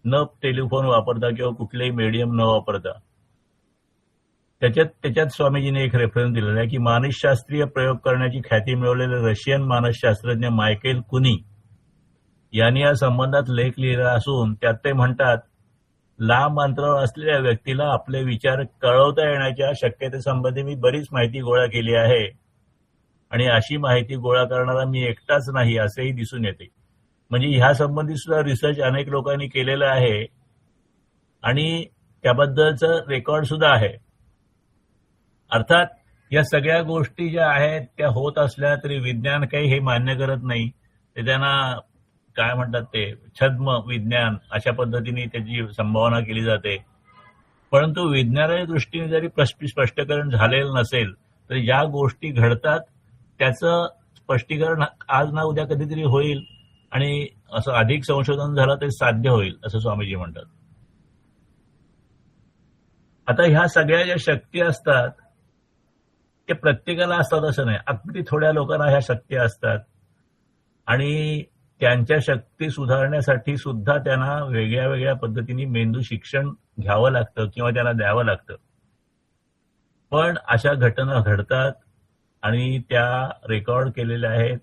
न टेलिफोन वापरता किंवा कुठलेही मीडियम न वापरता. त्याच्यात स्वामीजीने एक रेफरन्स दिलेला आहे की मानसशास्त्रीय प्रयोग करण्याची ख्याती मिळवलेले रशियन मानसशास्त्रज्ञ मायकेल कुनी यांनी या संबंधात लेख लिहिला असून त्यात ते म्हणतात, लांब अंतरावर असलेल्या व्यक्तीला आपले विचार कळवता येण्याच्या शक्यतेसंबंधी मी बरीच माहिती गोळा केली आहे आणि अशी माहिती गोळा करणारा मी एकटाच नाही असेही दिसून येते. म्हणजे ह्या संबंधी सुद्धा रिसर्च अनेक लोकांनी केलेला आहे आणि त्याबद्दलचं रेकॉर्ड सुद्धा आहे. अर्थात या सगळ्या गोष्टी ज्या आहेत त्या होत असल्या तरी विज्ञान काही हे मान्य करत नाही. ते त्यांना काय म्हणतात, ते छद्म विज्ञान अशा पद्धतीने त्याची संभावना केली जाते. परंतु विज्ञानाच्या दृष्टीने जरी स्पष्टीकरण झालेलं नसेल तरी ज्या गोष्टी घडतात त्याचं स्पष्टीकरण आज ना उद्या कधीतरी होईल आणि असं अधिक संशोधन झालं तरी साध्य होईल असं स्वामीजी म्हणतात. आता ह्या सगळ्या ज्या शक्ती असतात ते प्रत्येकाला असतात असं नाही, अगदी थोड्या लोकांना ह्या शक्ती असतात आणि त्यांच्या शक्ती सुधारण्यासाठी सुद्धा त्यांना वेगळ्या वेगळ्या पद्धतीने मेंदू शिक्षण घ्यावं लागतं किंवा त्यांना द्यावं लागतं. पण अशा घटना घडतात आणि त्या रेकॉर्ड केलेल्या आहेत,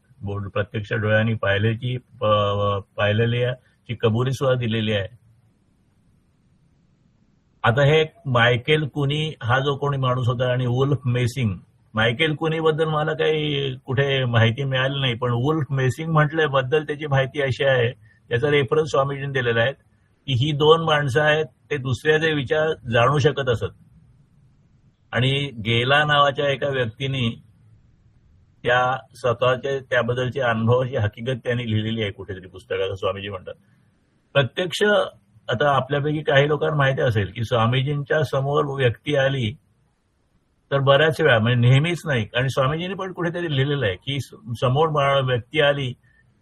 प्रत्यक्ष डोळ्यांनी पाहिलेली ची कबुली सुद्धा दिलेली आहे. आता हे मायकेल कुनी हा जो कोणी माणूस होता आणि वुल्फ मेसिंग, मायकेल कुनी बद्दल मला काही कुठे माहिती मिळाली नाही, पण वुल्फ मेसिंग म्हटल्याबद्दल त्याची माहिती अशी आहे, त्याचा रेफरन्स स्वामीजींनी दिलेला आहे की ही दोन माणसं आहेत, ते दुसऱ्याचे विचार जाणू शकत असत आणि गेला नावाच्या एका व्यक्तीने त्या स्वतःच्या त्याबद्दलच्या अनुभवाची हकीकत त्यांनी लिहिलेली आहे कुठेतरी पुस्तकात, स्वामीजी म्हणतात. प्रत्यक्ष आता आपल्यापैकी काही लोकांना माहिती असेल की स्वामीजींच्या समोर व्यक्ती आली तर बऱ्याच वेळा, म्हणजे नेहमीच नाही, आणि स्वामीजींनी पण कुठेतरी लिहिलेलं आहे की समोर व्यक्ती आली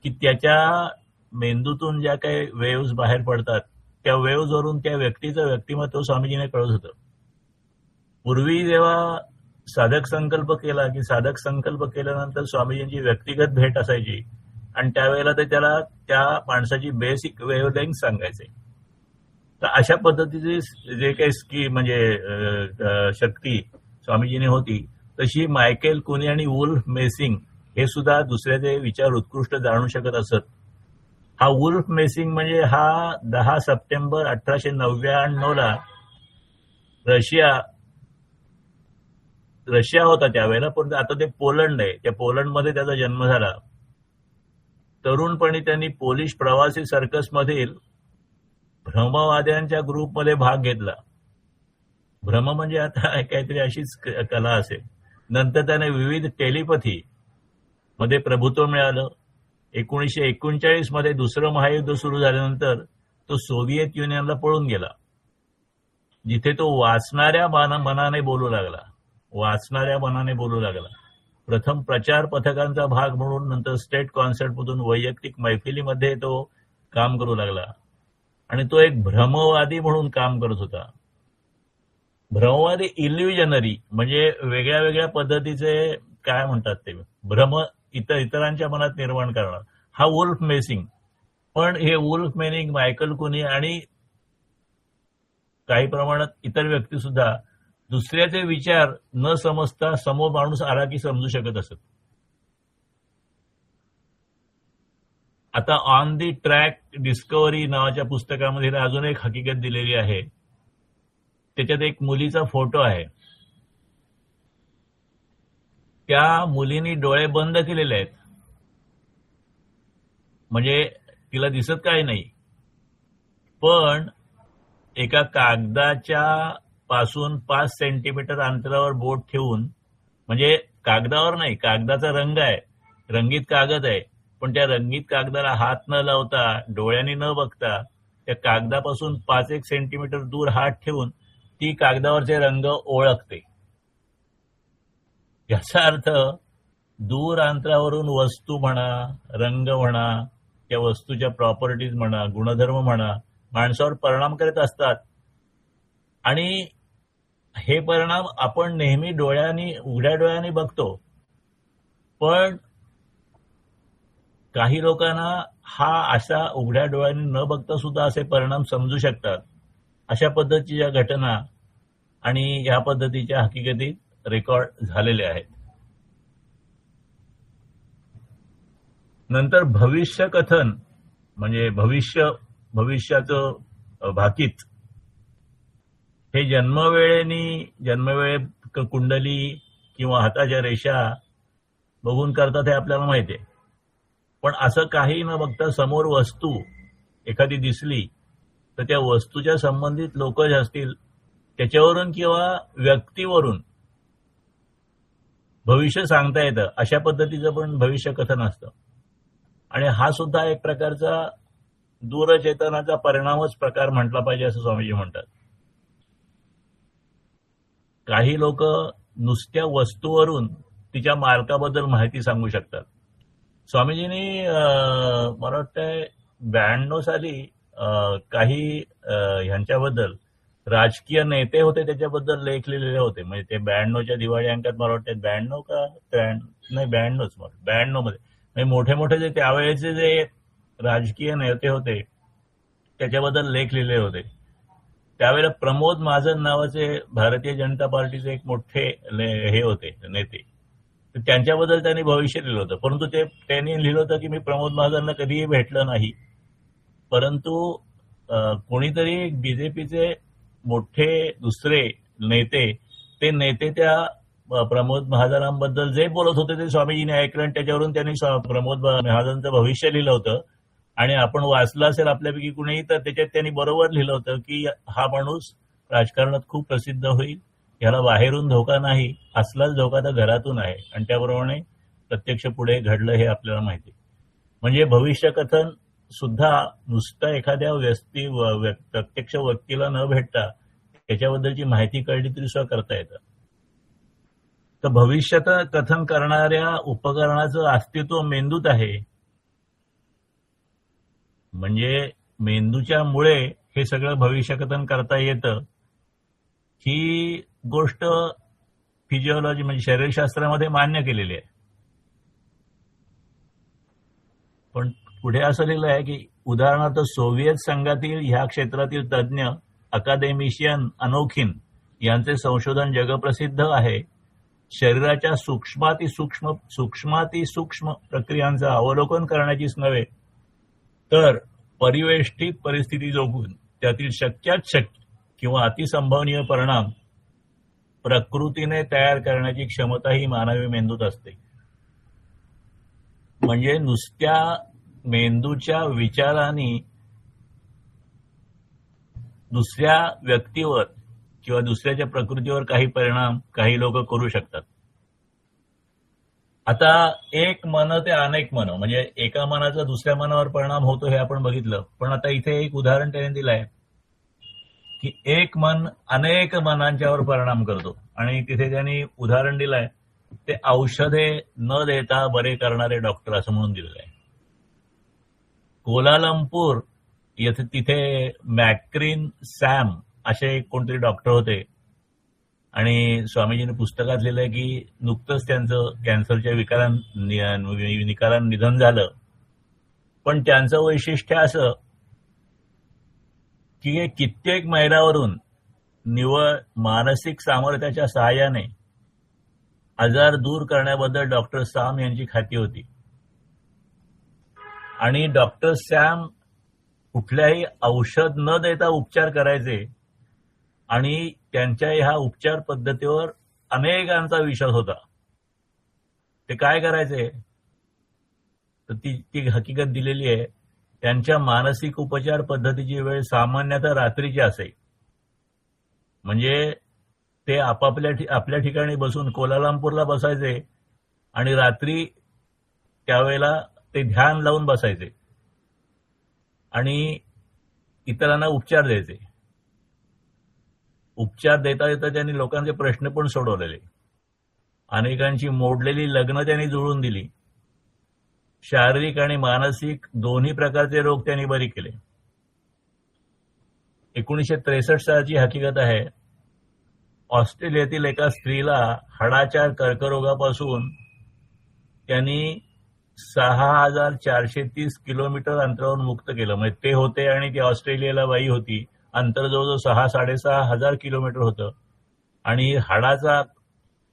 की त्याच्या मेंदूतून ज्या काही वेव्हज बाहेर पडतात त्या वेव्हज वरून त्या व्यक्तीचं व्यक्तिमत्व स्वामीजीने कळत होतं. पूर्वी जेव्हा साधक संकल्प केला की साधक संकल्प केल्यानंतर स्वामीजींची व्यक्तिगत भेट असायची आणि त्यावेळेला ते त्याला त्या माणसाची बेसिक वेव्हलेंथ सांगायचे. तर अशा पद्धतीची जे काही म्हणजे शक्ती स्वामीजीने होती तशी मायकेल कुनी आणि वुल्फ मेसिंग हे सुद्धा दुसऱ्याचे विचार उत्कृष्ट जाणू शकत असत. हा वुल्फ मेसिंग म्हणजे हा 10 सप्टेंबर 1899 रशिया होता त्यावेळेला, पण आता ते पोलंड आहे, त्या पोलंडमध्ये त्याचा जन्म झाला. तरुणपणी त्यांनी पोलिश प्रवासी सर्कसमधील भ्रमवाद्यांच्या ग्रुपमध्ये भाग घेतला. भ्रम म्हणजे आता काहीतरी अशीच कला असेल. नंतर त्याने विविध टेलिपथी मध्ये प्रभुत्व मिळालं. 1939 मध्ये दुसरं महायुद्ध सुरू झाल्यानंतर तो सोव्हिएत युनियनला पळून गेला, जिथे तो वाचणाऱ्या मनाने बोलू लागला. प्रथम प्रचार पथकांचा भाग म्हणून, नंतर स्टेट कॉन्सर्टमधून वैयक्तिक मैफिलीमध्ये तो काम करू लागला आणि तो एक भ्रमवादी म्हणून काम करत होता. भ्रमवादी इल्युजनरी म्हणजे वेगळ्या वेगळ्या पद्धतीचे काय म्हणतात ते भ्रम इतरांच्या मनात निर्माण करणार, हा वुल्फ मेसिंग. पण हे वुल्फ मेसिंग, मायकेल कुनी आणि काही प्रमाणात इतर व्यक्ती सुद्धा दुसऱ्याचे विचार न समजता समोर माणूस आला की समजू शकत असत. आता ऑन दी ट्रॅक डिस्कव्हरी नावाच्या पुस्तकामध्ये अजून एक हकीकत दिलेली आहे. त्याच्यात एक मुलीचा फोटो आहे. त्या मुलीने डोळे बंद केलेले आहेत, म्हणजे तिला दिसत काही नाही, पण एका कागदाच्या पासून 5 सेंटीमीटर अंतरावर बोट ठेवून, म्हणजे कागदावर नाही, कागदाचा रंग आहे, रंगीत कागद आहे, पण त्या रंगीत कागदाला हात न लावता, डोळ्यांनी न बघता त्या कागदापासून 5-1 सेंटीमीटर दूर हात ठेवून ती कागदावरचे रंग ओळखते. याचा अर्थ दूर अंतरावरून वस्तू म्हणा, रंग म्हणा, त्या वस्तूच्या प्रॉपर्टीज म्हणा, गुणधर्म म्हणा, माणसावर परिणाम करत असतात. आणि हे परिणाम आपण नेहमी उघड्या डोळ्यांनी बघतो. पण काही लोकांना हा अशा उघड्या डोळ्यांनी न बघता सुद्धा असे परिणाम समजू शकतात. अशा पद्धतीच्या घटना आणि या पद्धतीच्या हकीकतीत रेकॉर्ड झालेल्या आहेत. नंतर भविष्य कथन म्हणजे भविष्याचं भाकीत हे जन्मवेळे कुंडली किंवा हाताच्या रेषा बघून करतात हे आपल्याला माहिती आहे. पण असं काही न बघता समोर वस्तू एखादी दिसली तर त्या वस्तूच्या संबंधित लोक जे असतील त्याच्यावरून किंवा व्यक्तीवरून भविष्य सांगता येतं. अशा पद्धतीचं पण भविष्य कथन असतं. आणि हा सुद्धा एक प्रकारचा दूरचेतनाचा परिणामच प्रकार म्हटला पाहिजे असं स्वामीजी म्हणतात. काही लोक नुसत्या वस्तूवरून तिच्या मालकाबद्दल माहिती सांगू शकतात. स्वामीजींनी मला वाटतंय 92 साली काही ह्यांच्याबद्दल राजकीय नेते होते त्याच्याबद्दल लेख लिहिलेले होते. म्हणजे ते 92च्या दिवाळी अंकात मला वाटतं 92 का 92 मध्ये म्हणजे मोठे मोठे जे त्यावेळेचे जे राजकीय नेते होते त्याच्याबद्दल लेख लिहिले होते. त्यावेळेला प्रमोद महाजन नावाचे भारतीय जनता पार्टीचे एक मोठे हे होते नेते. त्यांच्याबद्दल त्यांनी भविष्य लिहिलं होतं. परंतु त्यांनी लिहिलं होतं की मी प्रमोद महाजनला कधीही भेटलं नाही. परंतु कोणीतरी बीजेपीचे मोठे दुसरे नेते त्या प्रमोद महाजनांबद्दल जे बोलत होते ते स्वामीजीने ऐकलं आणि त्याच्यावरून त्यांनी प्रमोद महाजनचं भविष्य लिहिलं होतं. आणि आपण वाचलं असेल आपल्यापैकी कुणीही तर त्याच्यात त्यांनी बरोबर लिहिलं होतं की हा माणूस राजकारणात खूप प्रसिद्ध होईल, याला बाहेरून धोका नाही, असलाच धोका तर घरातून आहे. आणि त्याप्रमाणे प्रत्यक्ष पुढे घडलं हे आपल्याला माहिती. म्हणजे भविष्य कथन सुद्धा नुसतं एखाद्या प्रत्यक्ष व्यक्तीला न भेटता त्याच्याबद्दलची माहिती कळली तरी सुद्धा करता येतं. तर भविष्य कथन करणाऱ्या उपकरणाचं अस्तित्व मेंदूत आहे. म्हणजे मेंदूच्या मुळे हे सगळं भविष्यकथन करता येतं. ही गोष्ट फिजिओलॉजी म्हणजे शरीरशास्त्रामध्ये मान्य केलेली आहे. पण पुढे असं लिहिलं आहे की उदाहरणार्थ सोव्हिएत संघातील ह्या क्षेत्रातील तज्ज्ञ अकादेमिशियन अनोखिन यांचे संशोधन जगप्रसिद्ध आहे. शरीराच्या सूक्ष्म प्रक्रियांचं अवलोकन करण्याचीच नव्हे तर परिवेष्टित परिस्थिती जोगून त्यातील शक्यात शक्य किंवा अतिसंभवनीय परिणाम प्रकृतीने तयार करण्याची क्षमता ही मानवी मेंदूत असते. म्हणजे नुसत्या मेंदूच्या विचारांनी दुसऱ्या व्यक्तीवर किंवा दुसऱ्याच्या प्रकृतीवर काही परिणाम काही लोक करू शकतात. आता एक मन ते अनेक मन म्हणजे एका मनाचा दुसऱ्या मनावर परिणाम होतो हे आपण बघितलं. पण आता इथे एक उदाहरण त्याने दिलं आहे की एक मन अनेक मनांच्यावर परिणाम करतो. आणि तिथे त्यांनी उदाहरण दिलं आहे ते औषधे न देता बरे करणारे डॉक्टर असं म्हणून दिलेलं आहे. कोलालंपूर येथे तिथे मॅक्रीन सॅम असे कोणतरी डॉक्टर होते. आणि स्वामीजींनी पुस्तकात लिहिलंय की नुकतंच त्यांचं कॅन्सरच्या निकालानं निधन झालं. पण त्यांचं वैशिष्ट्य असं की कित्येक मैलावरून निव्वळ मानसिक सामर्थ्याच्या सहाय्याने आजार दूर करण्याबद्दल डॉक्टर सॅम यांची ख्याती होती. आणि डॉक्टर सॅम कुठल्याही औषध न देता उपचार करायचे आणि त्यांच्या ह्या उपचार पद्धतीवर अनेकांचा विश्वास होता. ते काय करायचे तर ती हकीकत दिलेली आहे. त्यांच्या मानसिक उपचार पद्धतीची वेळ सामान्यतः रात्रीची असे. म्हणजे ते आपल्या ठिकाणी बसून कोलालंपूरला बसायचे आणि रात्री त्यावेळेला ते ध्यान लावून बसायचे आणि इतरांना उपचार द्यायचे. उपचार देता देता त्यांनी लोकांचे प्रश्न पण सोडवलेले. अनेकांची मोडलेली लग्न त्यांनी जुळून दिली. शारीरिक आणि मानसिक दोन्ही प्रकारचे रोग त्यांनी बरे केले. 1963 सालची हकीकत आहे. ऑस्ट्रेलियातील एका स्त्रीला हाडाच्या कर्करोगापासून त्यांनी 6,430 किलोमीटर अंतरावरून मुक्त केलं. म्हणजे ते होते आणि ती ऑस्ट्रेलियाला बाई होती. अंतर जवळजवळ 6,500 किलोमीटर होतं आणि हाडाचा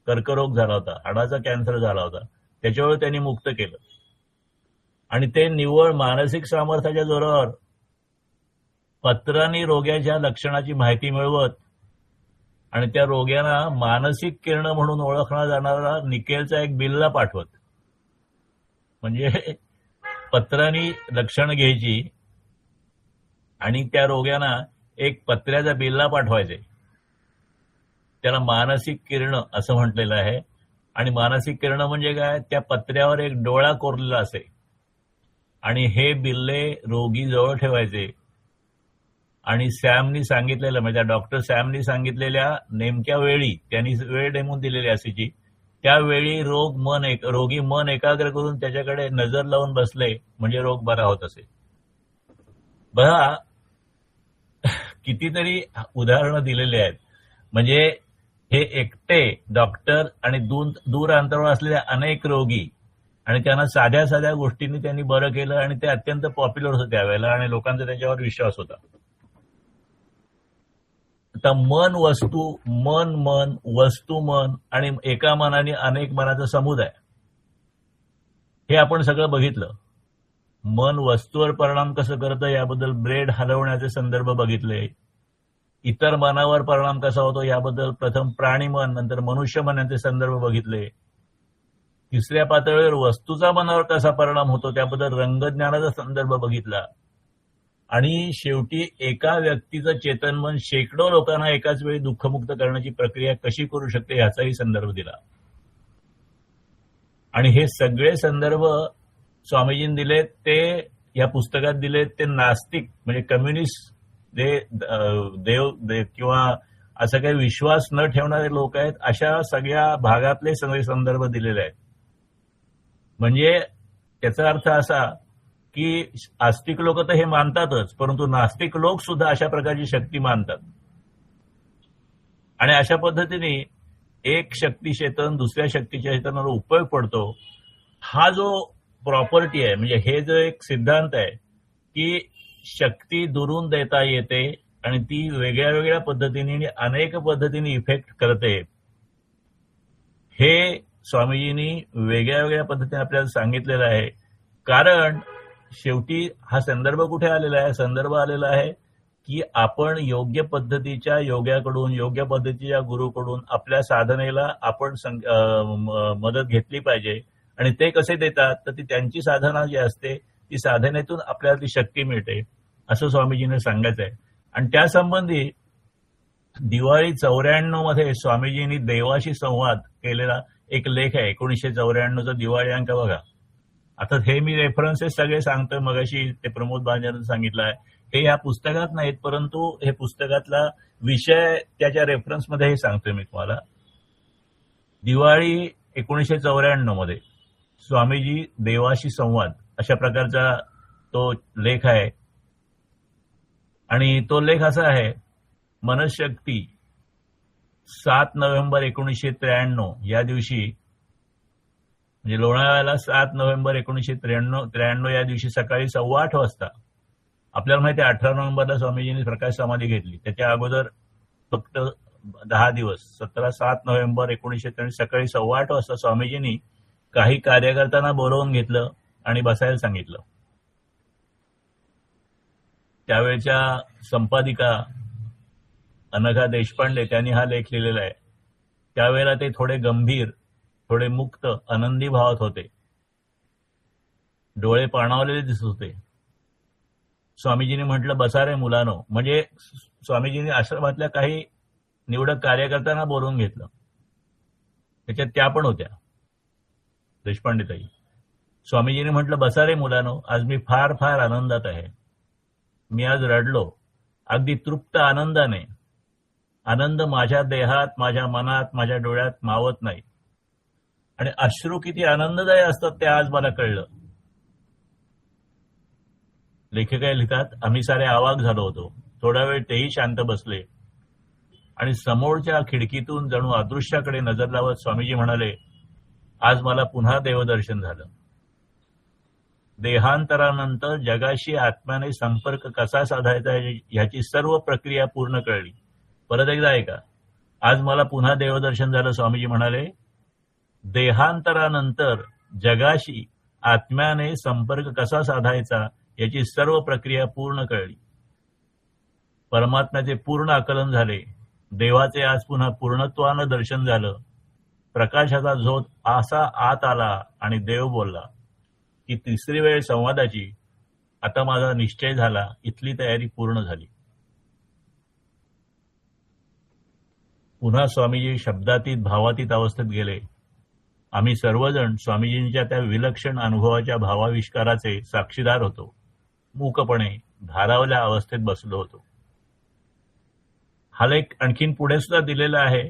कर्करोग झाला होता, हाडाचा कॅन्सर झाला होता. त्याच्यावर त्यांनी मुक्त केलं आणि ते निव्वळ मानसिक सामर्थ्याच्या जोरावर पत्रांनी रोग्याच्या लक्षणाची माहिती मिळवत आणि त्या रोग्यांना मानसिक किरण म्हणून ओळखला जाणारा निकेलचा एक बिल्ला पाठवत. म्हणजे पत्रांनी लक्षण घ्यायची आणि त्या रोग्यांना एक पत्र्याचा बिल्ला पाठवायचे. त्याला मानसिक किरण असं म्हटलेलं आहे. आणि मानसिक किरण म्हणजे काय, त्या पत्र्यावर एक डोळा कोरलेला असे आणि हे बिल्ले रोगी जवळ ठेवायचे आणि सॅमनी सांगितलेलं, म्हणजे डॉक्टर सॅमनी सांगितलेल्या नेमक्या वेळी, त्यांनी वेळ नेमून दिलेली असायची, त्यावेळी रोगी मन एकाग्र करून त्याच्याकडे नजर लावून बसले म्हणजे रोग बरा होत असे. बघा कितीतरी उदाहरणं दिलेली आहेत. म्हणजे हे एकटे डॉक्टर आणि दूर अंतरावर असलेल्या अनेक रोगी आणि त्यांना साध्या साध्या गोष्टींनी त्यांनी बरं केलं आणि ते अत्यंत पॉप्युलर होतं त्यावेळेला आणि लोकांचा त्याच्यावर विश्वास होता. आता मन वस्तू, मन वस्तू मन आणि एका मनाने अनेक मनाचा समुदाय, हे आपण सगळं बघितलं. मन वस्तूवर परिणाम कसं करतं याबद्दल ब्रेड हलवण्याचे संदर्भ बघितले. इतर मनावर परिणाम कसा होतो याबद्दल प्रथम प्राणी मन, नंतर मनुष्य मन यांचे संदर्भ बघितले. तिसऱ्या पातळीवर वस्तूचा मनावर कसा परिणाम होतो त्याबद्दल रंगज्ञानाचा संदर्भ बघितला. आणि शेवटी एका व्यक्तीचं चेतन मन शेकडो लोकांना एकाच वेळी दुःखमुक्त करण्याची प्रक्रिया कशी करू शकते याचाही संदर्भ दिला. आणि हे सगळे संदर्भ स्वामीजींनी दिलेत, ते या पुस्तकात दिलेत. ते नास्तिक म्हणजे कम्युनिस्ट, देव किंवा असा काही विश्वास न ठेवणारे लोक आहेत, अशा सगळ्या भागातले सगळे संदर्भ दिलेले आहेत. म्हणजे त्याचा अर्थ असा की आस्तिक लोक तर हे मानतातच, परंतु नास्तिक लोक सुद्धा अशा प्रकारची शक्ती मानतात. आणि अशा पद्धतीने एक शक्ती चेतन दुसऱ्या शक्तीच्या चेतनाला उपयोग पडतो. हा जो प्रॉपर्टी आहे, म्हणजे हे जो एक सिद्धांत आहे की शक्ती दुरून देता येते आणि ती वेगळ्या वेगळ्या पद्धतीने अनेक पद्धतीने इफेक्ट करते, हे स्वामीजींनी वेगळ्या वेगळ्या पद्धतीने आपल्याला सांगितलेलं आहे. कारण शेवटी हा संदर्भ कुठे आलेला आहे, संदर्भ आलेला आहे की आपण योग्य पद्धतीच्या योग्याकडून, योग्य पद्धतीच्या गुरुकडून आपल्या साधनेला आपण मदत घेतली पाहिजे. आणि ते कसे देतात, तर ती त्यांची साधना जी असते ती साधनेतून आपल्याला ती शक्ती मिळते, असं स्वामीजींनी सांगायचं आहे. आणि त्यासंबंधी दिवाळी 94 मध्ये स्वामीजींनी देवाशी संवाद केलेला एक लेख आहे. 1994चा दिवाळी अंक बघा. आता हे मी रेफरन्सेस सगळे सांगतोय, मगाशी ते प्रमोद भांजरांनी सांगितलं आहे, हे या पुस्तकात नाहीत, परंतु हे पुस्तकातला विषय त्याच्या रेफरन्समध्ये हे सांगतोय मी तुम्हाला. दिवाळी 1994 मध्ये स्वामीजी देवाशी संवाद अशा प्रकारचा तो लेख आहे. आणि तो लेख असा आहे, मनशक्ती 7 नोव्हेंबर 1993 या दिवशी, म्हणजे लोणावळ्याला 7 नोव्हेंबर 1993 या दिवशी सकाळी 8:15 वाजता. आपल्याला माहिती आहे 18 नोव्हेंबरला स्वामीजींनी प्रकाश समाधी घेतली, त्याच्या अगोदर फक्त 10 दिवस 7 नोव्हेंबर 1993 सकाळी 8:15 वाजता स्वामीजींनी काही कार्यकर्त्यांना बोलवून घेतलं आणि बसायला सांगितलं. त्यावेळच्या संपादिका अनघा देशपांडे त्यांनी हा लेख लिहिलेला आहे. त्यावेळेला ते थोडे गंभीर, थोडे मुक्त, आनंदी भावात होते, डोळे पाणावलेले दिसत होते. स्वामीजींनी म्हटलं, बसा रे मुलानो. म्हणजे स्वामीजींनी आश्रमातल्या काही निवडक कार्यकर्त्यांना बोलवून घेतलं, त्याच्यात त्या पण होत्या, देशपांडेताई. स्वामीजींनी म्हटलं, बसा रे मुलानो, आज मी फार फार आनंदात आहे. मी आज रडलो अगदी तृप्त आनंदाने. आनंद माझ्या देहात, माझ्या मनात, माझ्या डोळ्यात मावत नाही. आणि अश्रू किती आनंददायी असतात ते आज मला कळलं. लेखिका लिहितात, आम्ही सारे आवाक झालो होतो. थोडा वेळ तेही शांत बसले आणि समोरच्या खिडकीतून जणू अदृश्याकडे नजर लावत स्वामीजी म्हणाले, आज मला पुन्हा देवदर्शन झालं. देहांतरानंतर जगाशी आत्म्याने संपर्क कसा साधायचा ह्याची सर्व प्रक्रिया पूर्ण कळली. परत एकदा ऐका. आज मला पुन्हा देवदर्शन झालं. स्वामीजी म्हणाले, देहांतरानंतर जगाशी आत्म्याने संपर्क कसा साधायचा याची सर्व प्रक्रिया पूर्ण कळली. परमात्म्याचे पूर्ण आकलन झाले. देवाचे आज पुन्हा पूर्णत्वानं दर्शन झालं. प्रकाशाचा झोत असा आत आला आणि देव बोलला की तिसरी वेळ संवादाची आता माझा निश्चय झाला. इथली तयारी पूर्ण झाली. पुन्हा स्वामीजी शब्दातीत भावातीत अवस्थेत गेले. आम्ही सर्वजण स्वामीजींच्या त्या विलक्षण अनुभवाच्या भावाविष्काराचे साक्षीदार होतो. मूकपणे धारावल्या अवस्थेत बसलो होतो. हा लेख आणखीन पुढे सुद्धा दिलेला आहे.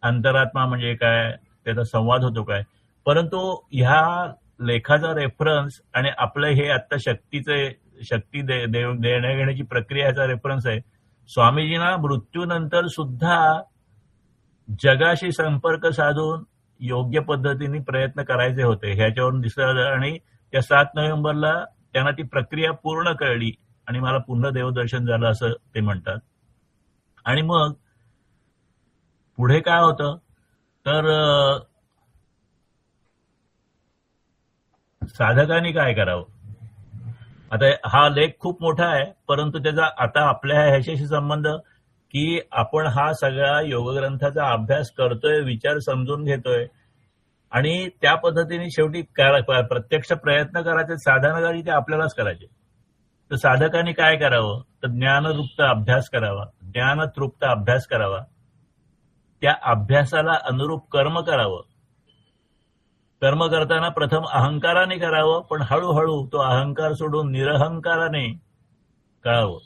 अंतरात्मा म्हणजे काय, त्याचा संवाद होतो काय. परंतु ह्या लेखाचा रेफरन्स आणि आपलं हे आता शक्ती देण्या घेण्याची प्रक्रियाचा रेफरन्स आहे. स्वामीजींना मृत्यूनंतर सुद्धा जगाशी संपर्क साधून योग्य पद्धतीने प्रयत्न करायचे होते ह्याच्यावरून दिसलं. आणि त्या 7 नोव्हेंबरला त्यांना ती प्रक्रिया पूर्ण कळली आणि मला पुन्हा देवदर्शन झालं असं ते म्हणतात. आणि मग पुढे काय होतं तर साधकांनी काय करावं. आता हा लेख खूप मोठा आहे, परंतु त्याचा आता आपल्या ह्याच्याशी संबंध की आपण हा सगळा योगग्रंथाचा अभ्यास करतोय, विचार समजून घेतोय आणि त्या पद्धतीने शेवटी प्रत्यक्ष प्रयत्न करायचे, साधनासाठी ते आपल्यालाच करायचे. तर साधकांनी काय करावं तर ज्ञानतृप्त अभ्यास करावा, ज्ञानतृप्त अभ्यास करावा. त्या अभ्यासाला अनुरूप कर्म करावं. कर्म करताना प्रथम अहंकाराने करावं, पण हळूहळू तो अहंकार सोडून निरहंकाराने करावं.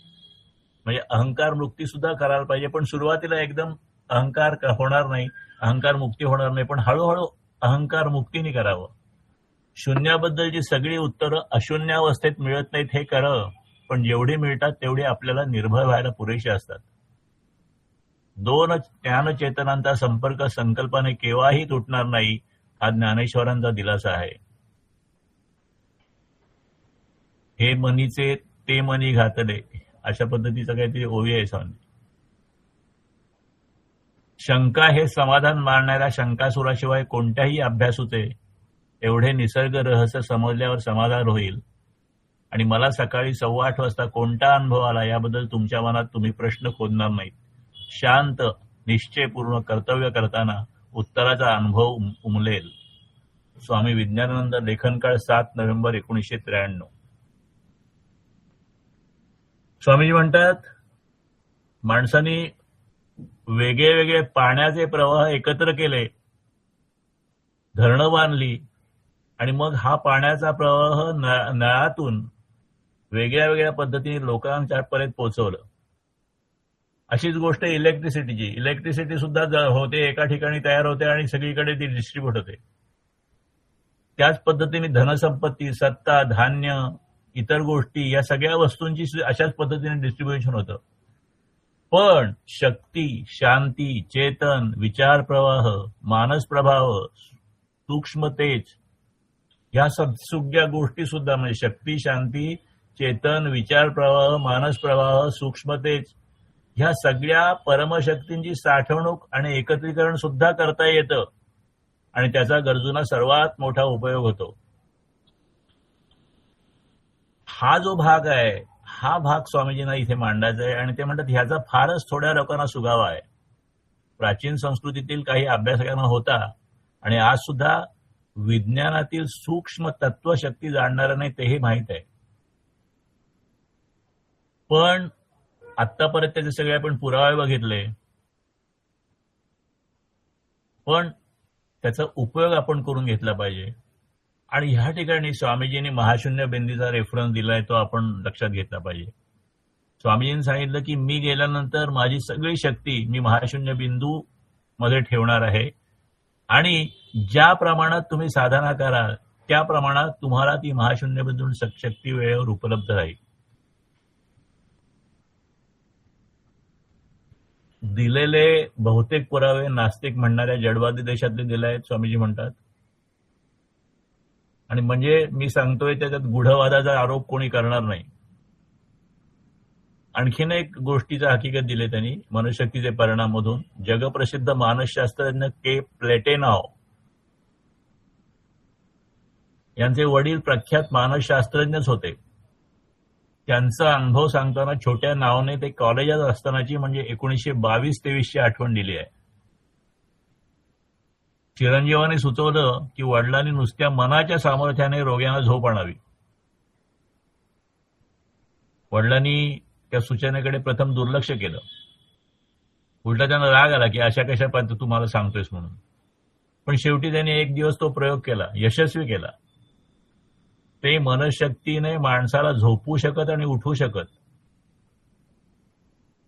म्हणजे अहंकार मुक्ती सुद्धा करायला पाहिजे, पण सुरुवातीला एकदम अहंकार होणार नाही, अहंकार मुक्ती होणार नाही, पण हळूहळू अहंकार मुक्तीने करावं. शून्याबद्दलची सगळी उत्तरं अशून्यावस्थेत मिळत नाहीत हे खरं, पण जेवढी मिळतात तेवढी आपल्याला निर्भय व्हायला पुरेशी असतात. 2 ज्ञानचेतनांचा संपर्क संकल्पाने केव्हाही तुटणार नाही, हा ज्ञानेश्वरांचा दिलासा आहे. हे मनीचे ते मनी घातले, अशा पद्धतीचं काहीतरी ओवी आहे स्वामी. शंका हे समाधान मारणाऱ्या शंकासुराशिवाय कोणत्याही अभ्यासूचे एवढे निसर्ग रहस्य समजल्यावर समाधान होईल. आणि मला सकाळी 8:15 वाजता कोणता अनुभव आला याबद्दल तुमच्या मनात तुम्ही प्रश्न खोदणार नाहीत. शांत निश्चयपूर्ण कर्तव्य करताना उत्तराचा अनुभव उमलेल. स्वामी विज्ञानानंद, लेखनकाळ 7 नोव्हेंबर 1993. स्वामीजी म्हणतात, माणसांनी वेगळे वेगळे पाण्याचे प्रवाह एकत्र केले, धरणं बांधली आणि मग हा पाण्याचा प्रवाह नळातून वेगळ्या वेगळ्या पद्धतीने लोकांच्यापर्यंत पोहोचवलं. अशीच गोष्ट इलेक्ट्रिसिटीची. इलेक्ट्रिसिटी सुद्धा होते, एका ठिकाणी तयार होते आणि सगळीकडे ती डिस्ट्रीब्यूट होते. त्याच पद्धतीने धनसंपत्ती, सत्ता, धान्य, इतर गोष्टी या सगळ्या वस्तूंची अशाच पद्धतीने डिस्ट्रीब्युशन होतं. पण शक्ती, शांती, चेतन, विचार प्रवाह, मानस प्रभाव, सूक्ष्म तेज ह्या सगळ्या गोष्टी सुद्धा म्हणजे शक्ती, शांती, चेतन, विचार प्रवाह, मानस प्रवाह, सूक्ष्म तेज ह्या सगळ्या परमशक्तींची साठवणूक आणि एकत्रीकरण सुद्धा करता येतं आणि त्याचा गरजूंना सर्वात मोठा उपयोग होतो. हा जो भाग आहे हा भाग स्वामीजींना इथे मांडायचा आहे आणि ते म्हणतात ह्याचा फारच थोड्या लोकांना सुगावा आहे. प्राचीन संस्कृतीतील काही अभ्यासकांना होता आणि आज सुद्धा विज्ञानातील सूक्ष्म तत्वशक्ती जाणणाऱ्यांना तेही माहीत आहे. पण आतापर्यंत त्याचे सगळे आपण पुरावे बघितले, पण त्याचा उपयोग आपण करून घेतला पाहिजे. आणि ह्या ठिकाणी स्वामीजींनी महाशून्य बिंदूचा रेफरन्स दिलाय, तो आपण लक्षात घेतला पाहिजे. स्वामीजींनी सांगितलं की मी गेल्यानंतर माझी सगळी शक्ती मी महाशून्य बिंदू मध्ये ठेवणार आहे आणि ज्या प्रमाणात तुम्ही साधना कराल त्या प्रमाणात तुम्हाला ती महाशून्यमधून शक्ती वेळेवर उपलब्ध राहील. दिलेले बहुतेक पुरावे नास्तिक म्हणणाऱ्या जडवादी देशातले दिले आहेत स्वामीजी म्हणतात. आणि म्हणजे मी सांगतोय त्याच्यात गूढवादाचा आरोप कोणी करणार नाही. आणखीन एक गोष्टीचा हकीकत दिले त्यांनी मनशक्तीचे परिणाममधून. जगप्रसिद्ध मानसशास्त्रज्ञ के प्लेटेनॉव यांचे वडील प्रख्यात मानसशास्त्रज्ञच होते. त्यांचा अनुभव सांगताना छोट्या नावाने ते कॉलेजात असतानाची म्हणजे 1922-23ची आठवण दिली आहे. चिरंजीवाने सुचवलं की वडिलांनी नुसत्या मनाच्या सामर्थ्याने रोग्यांना झोप आणावी. वडिलांनी त्या सूचनेकडे प्रथम दुर्लक्ष केलं. उलटा त्यांना राग आला की अशा कशा पद्धती तुम्हाला सांगतोयस म्हणून. पण शेवटी त्यांनी एक दिवस तो प्रयोग केला, यशस्वी केला. ते मनशक्तीने माणसाला झोपवू शकत आणि उठवू शकत.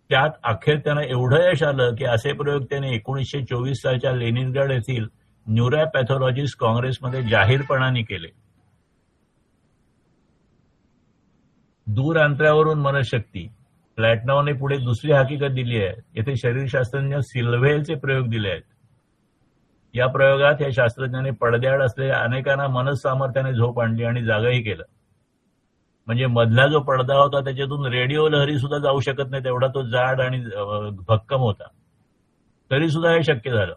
त्यात अखेर त्यांना एवढं यश आलं की असे प्रयोग त्याने 1924 सालच्या लेनिनग्राड येथील न्यूरोपॅथॉलॉजिस्ट काँग्रेसमध्ये जाहीरपणाने केले. दूर अंतरावरून मनशक्ती. प्लॅटनॉवने पुढे दुसरी हकीकत दिली आहे. येथे शरीरशास्त्रज्ञ सिल्व्हेलचे प्रयोग दिले आहेत. या प्रयोगात या शास्त्रज्ञाने पडद्याआड असलेल्या अनेकांना मनस सामर्थ्याने झोप आणली आणि जागही केलं. म्हणजे मधला जो पडदा होता त्याच्यातून रेडिओ लहरी सुद्धा जाऊ शकत नाही, तेवढा तो जाड आणि भक्कम होता. तरी सुद्धा हे शक्य झालं.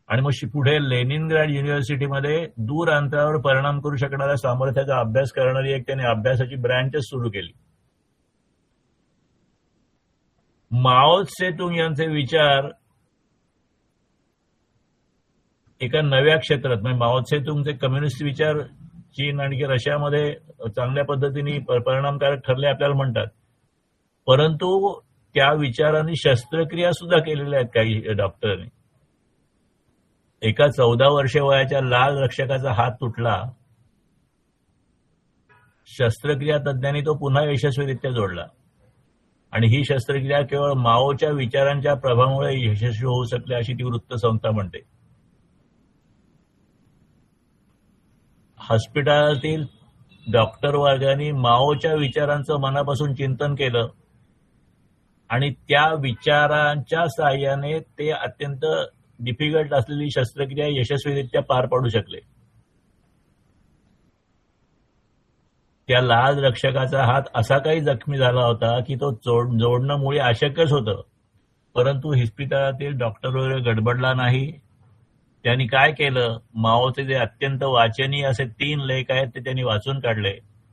आणि मग पुढे लेनिनग्राड युनिव्हर्सिटीमध्ये दूर अंतरावर परिणाम करू शकणाऱ्या सामर्थ्याचा अभ्यास करणारी एक त्याने अभ्यासाची ब्रँचच सुरू केली. माओ त्से-तुंग यांचे विचार एका नव्या क्षेत्रात म्हणजे माओ त्से-तुंगचे कम्युनिस्ट विचार चीन आणि रशियामध्ये चांगल्या पद्धतीने परिणामकारक ठरले आपल्याला म्हणतात. परंतु त्या विचारांनी शस्त्रक्रिया सुद्धा केलेल्या आहेत काही डॉक्टरांनी. एका 14 वर्षे वयाच्या लाल रक्षकाचा हात तुटला. शस्त्रक्रिया तज्ञांनी तो पुन्हा यशस्वीरित्या जोडला. आणि ही शस्त्रक्रिया केवळ माओच्या विचारांच्या प्रभावामुळे यशस्वी होऊ शकली अशी ती वृत्तसंस्था म्हणते. हॉस्पिटलातील डॉक्टर वर्गाने माओच्या विचारांचं मनापासून चिंतन केलं आणि त्या विचारांच्या साहाय्याने ते अत्यंत डिफिकल्ट असलेली शस्त्रक्रिया यशस्वीरित्या पार पाडू शकले. त्या लाल रक्षकाचा हात असा काही जखमी झाला होता की तो जोडणं मुळे अशक्यच होतं. परंतु हॉस्पिटलातील डॉक्टर वगैरे गडबडला नाही. त्यांनी काय केलं, माओचे जे अत्यंत वाचनीय असे 3 लेख आहेत ते त्यांनी वाचून काढले.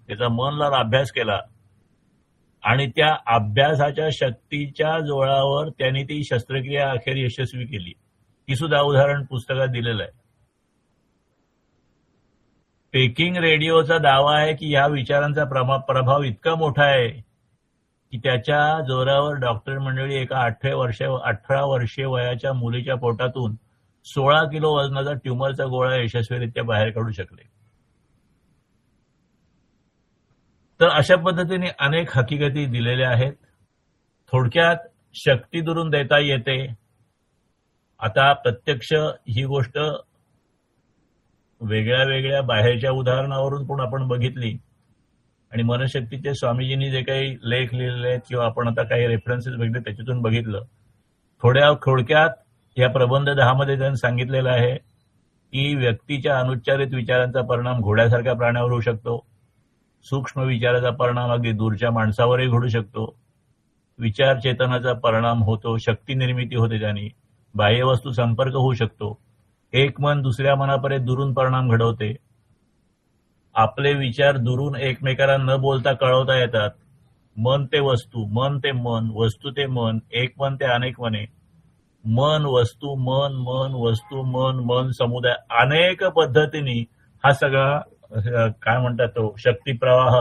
त्याचा मन लावून अभ्यास केला आणि त्या अभ्यासाच्या शक्तीच्या जोरावर त्यांनी ती शस्त्रक्रिया अखेर यशस्वी केली. ही सुद्धा उदाहरण पुस्तकात दिलेलं आहे. पेकिंग रेडिओचा दावा आहे की या विचारांचा प्रभाव इतका मोठा आहे की त्याच्या जोरावर डॉक्टर मंडळी एका 18 वर्षे वयाच्या मुलीच्या पोटातून 16 किलो वजनाचा ट्युमरचा गोळा यशस्वीरित्या बाहेर काढू शकले. तर अशा पद्धतीने अनेक हकीकती दिलेल्या आहेत. थोडक्यात शक्ती दुरून देता येते. आता प्रत्यक्ष ही गोष्ट वेगळ्या वेगळ्या बाहेरच्या उदाहरणावरून पण आपण बघितली आणि मनशक्तीचे स्वामीजींनी जे काही लेख लिहिलेले आहेत किंवा आपण आता काही रेफरन्सेस बघितले त्याच्यातून बघितलं. थोडक्यात या प्रबंध 10 मध्ये त्यांनी सांगितलेलं आहे की व्यक्तीच्या अनुच्चारित विचारांचा परिणाम घोड्यासारख्या प्राण्यावर होऊ शकतो. सूक्ष्म विचाराचा परिणाम अगदी दूरच्या माणसावरही घडू शकतो. विचार चेतनाचा परिणाम होतो. शक्ती निर्मिती होते. त्याने बाह्यवस्तू संपर्क होऊ शकतो. एक मन दुसऱ्या मनापर्यंत दुरून परिणाम घडवते. आपले विचार दुरून एकमेकांना न बोलता कळवता येतात. मन ते वस्तू, मन ते मन, वस्तू ते मन, एक मन ते अनेक मने, मन वस्तू, मन मन वस्तू, मन मन समुदाय, अनेक पद्धतीने हा सगळा काय म्हणतात तो शक्ती प्रवाह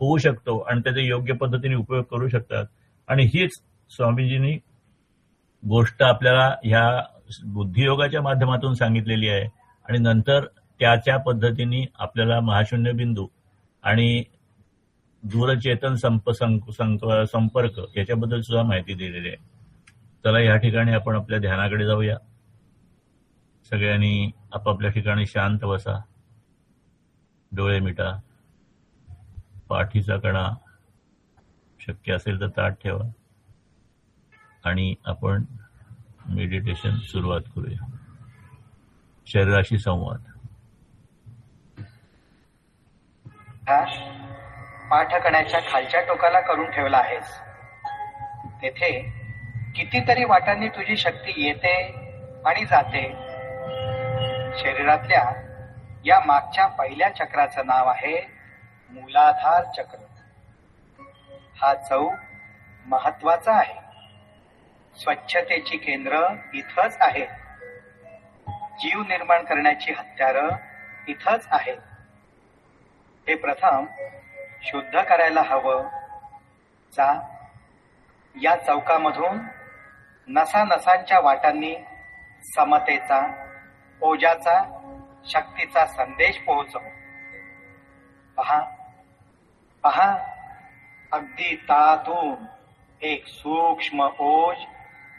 होऊ शकतो आणि त्याचे योग्य पद्धतीने उपयोग करू शकतात. आणि हीच स्वामीजींनी गोष्ट आपल्याला ह्या बुद्धियोगाच्या माध्यमातून सांगितलेली आहे. आणि नंतर त्याच्या पद्धतीने आपल्याला महाशून्य बिंदू आणि दूरचेतन संपर्क याच्याबद्दल सुद्धा माहिती दिलेली आहे. चला या ठिकाणी आपण आपल्या ध्यानाकडे जाऊया. सगळ्यांनी आपापल्या ठिकाणी शांत बसा, डोळे मिटा, पाठीचा कणा शक्य असेल तर ताठ ठेवा आणि आपण मेडिटेशन सुरुवात करूया. शरीराशी संवाद. पाठकण्याच्या खालच्या टोकाला करून ठेवला आहेस. तेथे कितीतरी वाटांनी तुझी शक्ती येते आणि जाते. शरीरातल्या या मागच्या पहिल्या चक्राचं नाव आहे मूलाधार चक्र. हा चौक महत्वाचा आहे. स्वच्छतेची केंद्र इथंच आहे. जीव निर्माण करण्याची हत्यारं इथंच आहेत. हे प्रथम शुद्ध करायला हवं. जा, या चौकामधून नसानसांच्या वाटांनी समतेचा, ओजाचा, शक्तीचा संदेश पोहोचव. पहा पहा, अगदी तातून एक सूक्ष्म ओज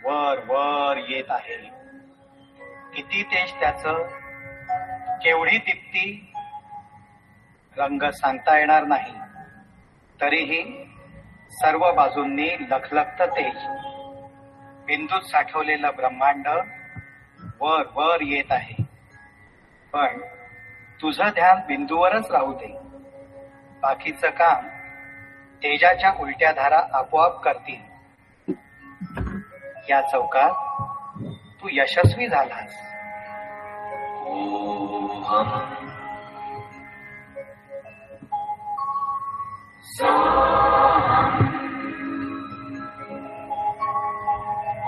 वर वर येत आहे. किती तेज त्याचं, केवढी दीप्ती, रंग सांगता येणार नाही. तरीही सर्व बाजूंनी लखलखत तेज. बिंदूत साठवलेलं ब्रह्मांड वर वर येत आहे. पण तुझं ध्यान बिंदूवरच राहू दे. बाकीचं काम तेजाच्या उलट्या धारा आपोआप करतील. या चौकात तू यशस्वी झालास.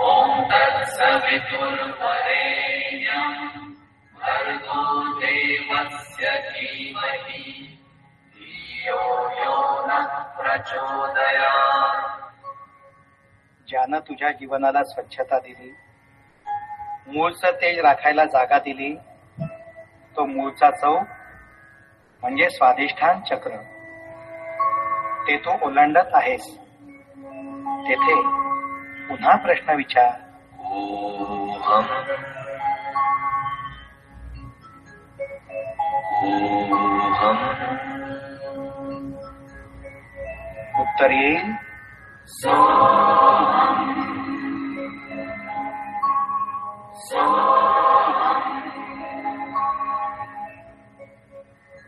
ओम तत्सवितुर्वरेण्यं भर्गो देवस्य धीमहि धियो यो नः प्रचोदयात्. ज्यानं तुझ्या जीवनाला स्वच्छता दिली, मूळचं तेज राखायला जागा दिली, तो मूळचा चौक म्हणजे स्वाधिष्ठान चक्र. ते तू ओलांडत आहेस. तेथे पुन्हा प्रश्न विचार. उत्तर येईल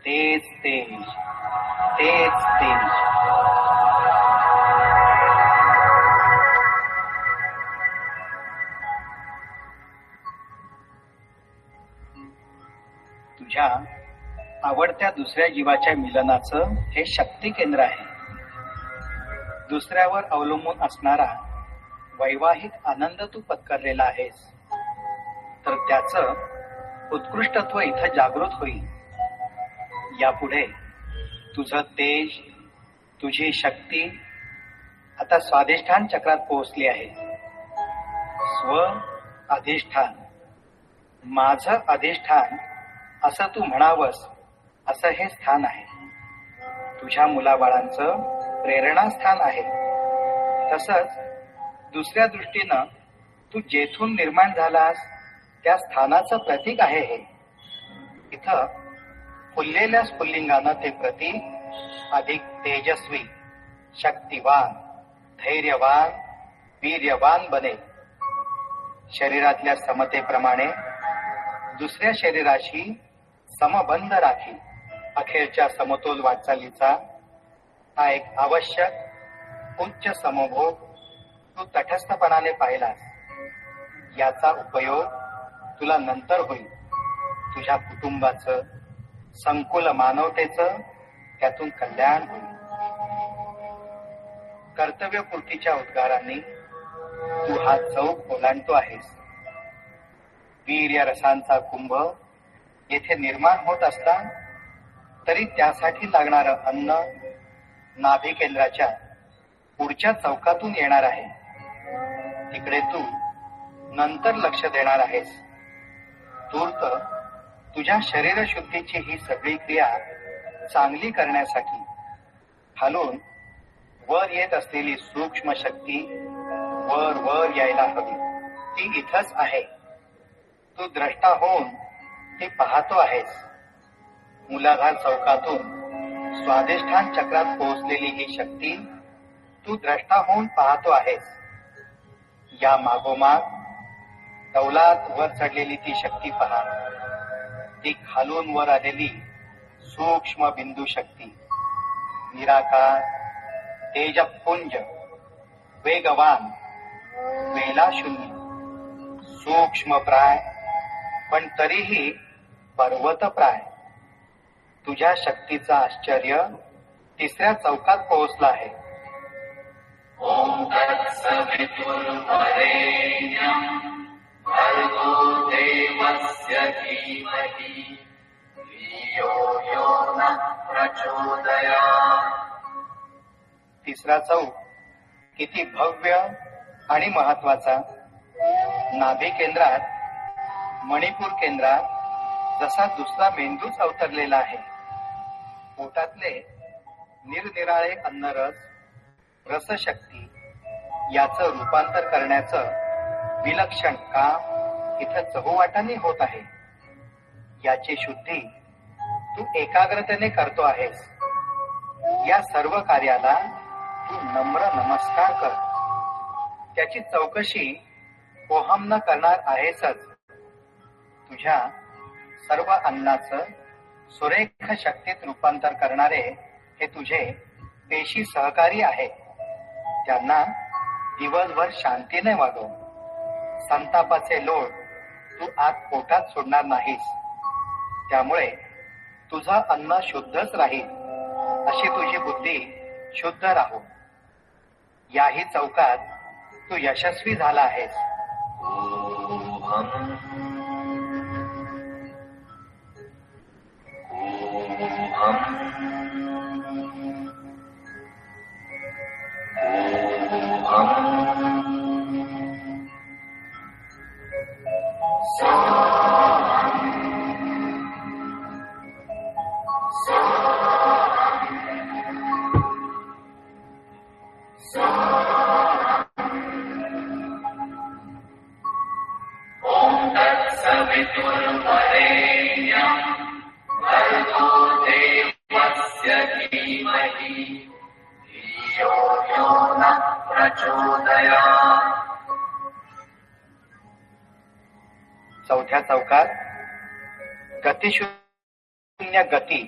तेज तेज तेज तेज. तुझ्या आवडत्या दुसऱ्या जीवाच्या मिलनाचं हे शक्ती केंद्र आहे. दुसऱ्यावर अवलंबून असणारा वैवाहिक आनंद तू पत्करलेला आहेस, तर त्याचं उत्कृष्टत्व इथं जागृत होईल. यापुढे तुझं तेज, तुझी शक्ती आता स्वाधिष्ठान चक्रात पोहोचली आहे. स्व अधिष्ठान, माझं अधिष्ठान असं तू म्हणावंस असं हे स्थान आहे. तुझ्या मुलाबाळांचं प्रेरणास्थान आहे. तसंच दुसऱ्या दृष्टीनं तू जेथून निर्माण झालास त्या स्थानाचं प्रतीक आहे हे. इथं फुललेल्या स्फुल्लिंगानं ते प्रतीक अधिक तेजस्वी, शक्तिवान, धैर्यवान, वीर्यवान बनेल. शरीरातल्या समतेप्रमाणे दुसऱ्या शरीराशी समबंध राखील. अखेरच्या समतोल वाटचालीचा हा एक आवश्यक उच्च समभोग तू तटस्थपणाने पाहिलास. याचा उपयोग तुला नंतर होईल. तुझ्या कुटुंबाचं, संकुल मानवतेचं त्यातून कल्याण होईल. कर्तव्यपूर्तीच्या उद्गारांनी तू हा चौक ओलांडतो आहेस. वीर्य रसांचा कुंभ येथे निर्माण होत असता तरी त्यासाठी लागणारं अन्न नाभी केंद्राच्या पुढच्या चौकातून येणार आहे. तिकडे तू नंतर लक्ष देणार आहेस. तूर्त तुझ्या शरीर शुद्धीची ही सगळी क्रिया चांगली करण्यासाठी खालून वर येत असलेली सूक्ष्म शक्ती वर वर यायला हवी. ती इथंच आहे. तू द्रष्टा होऊन ती पाहतो आहेस. मूलाधार चौकातून स्वाधिष्ठान चक्रात पोहोचलेली ही शक्ती तू द्रष्टा होऊन पाहतो आहेस. या मागोमाग तौलात वर चढलेली ती शक्ती पहा. ती खालून वर आलेली सूक्ष्म बिंदू शक्ती, निराकार, तेजपुंज, वेगवान, वेलाशून्य, सूक्ष्म प्राय पण तरीही पर्वतप्राय. तुझ्या शक्तीचा आश्चर्य तिसऱ्या चौकात पोहोचला आहे. ॐ तत्सवितुर्वरेण्यं भर्गो देवस्य धीमहि धियो यो नः प्रचोदयात्. तिसरा चौक किती भव्य आणि महत्वाचा. नाभी केंद्रात, मणिपूर केंद्रात जसा दुसरा मेंदूच अवतरलेला आहे. पोटातले निरनिराळे अन्नरस, रसशक्ती याचं रूपांतर करण्याचं विलक्षण काम इथं चहूवाटाने होत आहे. याची शुद्धी तू एकाग्रतेने करतो आहेस. या सर्व कार्याला तू नम्र नमस्कार कर. त्याची चौकशी ओहम न करणार आहेसच. तुझ्या सर्व अन्नाचं सुरेख शक्तीत रूपांतर करणारे हे तुझे पेशी सहकारी आहे. त्यांना दिवसभर शांतीने वागव. संतापाचे लोट तू आत पोटात सोडणार नाहीस. त्यामुळे तुझं अन्न शुद्धच राहील. अशी तुझी बुद्धी शुद्ध राहो. याही चौकात तू यशस्वी झाला आहेस. ॐ तत्सवितुर्वरेण्यं भर्गो देवस्य धीमहि धियो यो नः प्रचोदयात्. चौथ्या चौकात गतिशून्य गती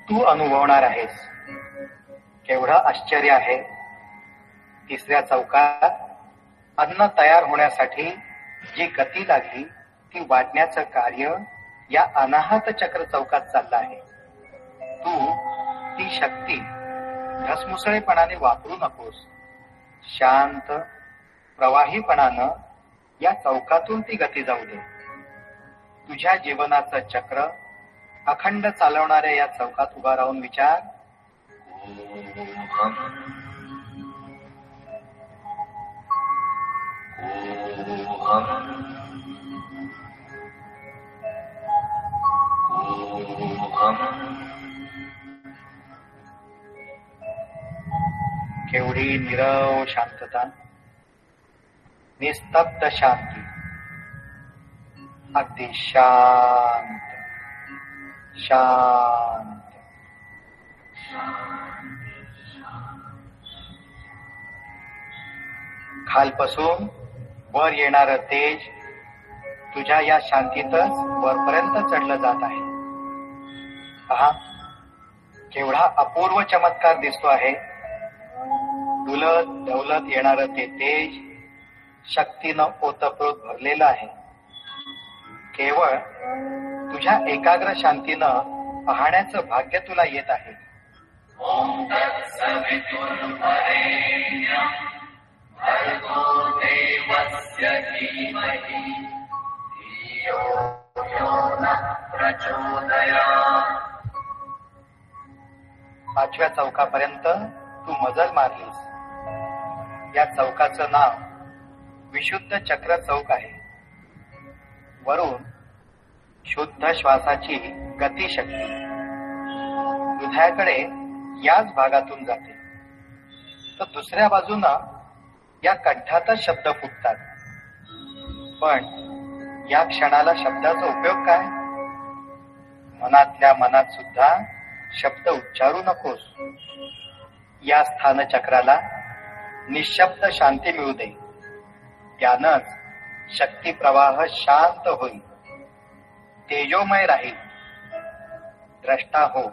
तू अनुभवणार आहेस. केवढं आश्चर्य आहे. तिसऱ्या चौकात अन्न तयार होण्यासाठी जी गती लागली ती वाढण्याचं कार्य या अनाहत चक्र चौकात चाललं आहे. तू ती शक्ती ढसमुसळेपणाने वापरू नकोस. शांत प्रवाहीपणानं या चौकातून ती गती जाऊ दे. तुझ्या जीवनाचं चक्र अखंड चालवणाऱ्या या चौकात उभा राहून विचार. केवढी निरव शांतता, निस्तब्ध शांती, अगदी शांत शांत. खालपासून वर येणारं तेज तुझ्या या शांतीतच वरपर्यंत चढलं जात आहे. पहा, केवढा अपूर्व चमत्कार दिसतो आहे. डुलत डौलत येणारं ते तेज शक्तीनं ओतप्रोत भरलेलं आहे. केवळ तुझ्या एकाग्र शांतीनं पाहण्याचं भाग्य तुला येत आहे. ॐ तत्सवितुर्वरेण्यं भर्गो देवस्य धीमहि धियो यो नः प्रचोदयात्. पाचव्या चौकापर्यंत तू मजल मारलीस. या चौकाचं नाव विशुद्ध चक्र चौक आहे. वरून शुद्ध श्वासाची गतिशक्ती हृदयाकडे याच भागातून जाते. तर दुसऱ्या बाजूनं या कंठातच शब्द फुटतात. पण या क्षणाला शब्दाचा उपयोग काय? मनातल्या मनात सुद्धा शब्द उच्चारू नकोस. या स्थानचक्राला निशब्द शांती मिळू दे. त्यानंच शक्ती प्रवाह शांत होईल, तेजोमय राहील. द्रष्टा हो,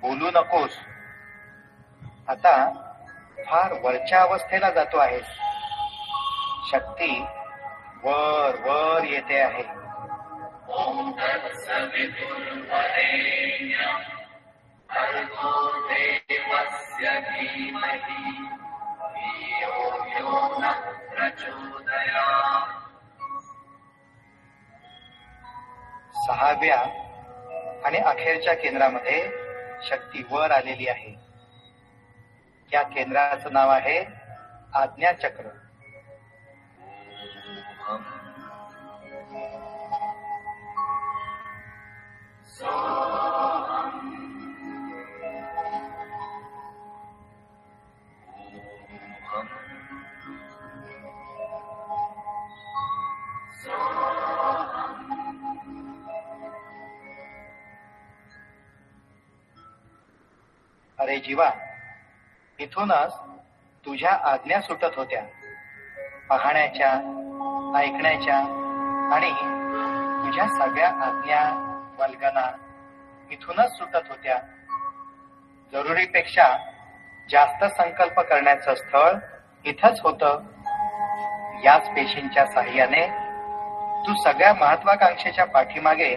बोलू नकोस. आता फार वरच्या अवस्थेला जातो आहेस. शक्ती वर वर येते आहे. ॐ तत्सवितुर्वरेण्यं भर्गो देवस्य धीमहि धियो यो नः प्रचोदयात्. 6व्या आणि अखेरच्या केंद्रामध्ये शक्ती वर आलेली आहे. या केंद्राचं नाव आहे आज्ञाचक्र. अरे जीवा, इथूनच तुझ्या आज्ञा सुटत होत्या. पाहण्याच्या, ऐकण्याच्या आणि तुझ्या सगळ्या आज्ञा वल्गना इथूनच सुटत होत्या. जरुरीपेक्षा जास्त संकल्प करण्याचं स्थळ इथंच होतं. याच पेशींच्या साह्याने तू सगळ्या महत्वाकांक्षेच्या पाठीमागे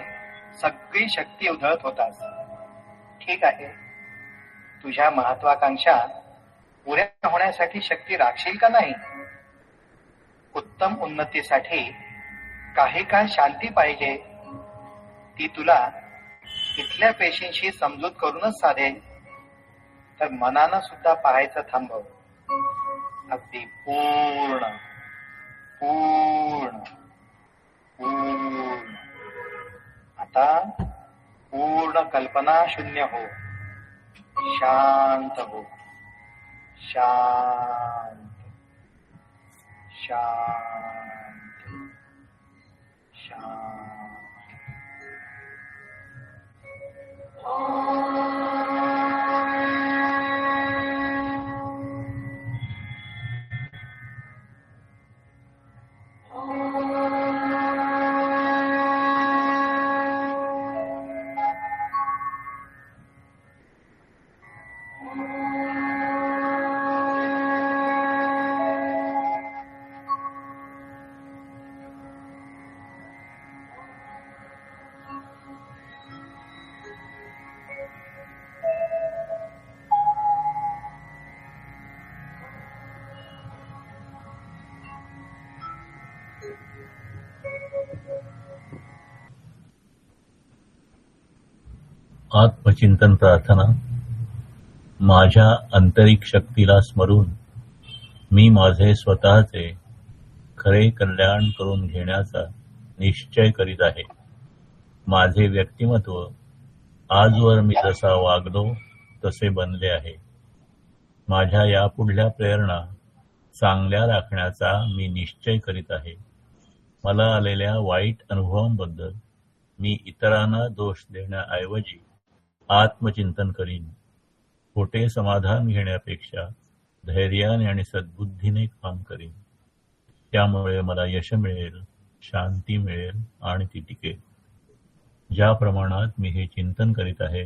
सगळी शक्ती उधळत होतास. ठीक आहे, तुझ्या महत्वाकांक्षा पुऱ्या होण्यासाठी शक्ती राखशील का नाही? उत्तम उन्नतीसाठी काही काळ शांती पाहिजे. ती तुला इथल्या पेशींशी समजूत करूनच साधेल. तर मनानं सुद्धा पाहायचं थांबव. अगदी पूर्ण पूर्ण पूर्ण. आता पूर्ण कल्पना शून्य हो. शांत हो. शांत शांत शांत. आत्मचिंतन प्रार्थना. माझ्या आंतरिक शक्तीला स्मरून मी माझे स्वतःचे खरे कल्याण करून घेण्याचा निश्चय करीत आहे. माझे व्यक्तिमत्व आजवर मी जसा वागलो तसे बनले आहे. माझ्या यापुढल्या प्रेरणा चांगल्या राखण्याचा मी निश्चय करीत आहे. मला आलेल्या वाईट अनुभवांबद्दल मी इतरांना दोष देण्याऐवजी आत्मचिंतन करीन. खोटे समाधान घेण्यापेक्षा धैर्याने आणि सद्बुद्धीने काम करीन. त्यामुळे मला यश मिळेल, शांती मिळेल आणि ती टिकेल. ज्या प्रमाणात मी हे चिंतन करीत आहे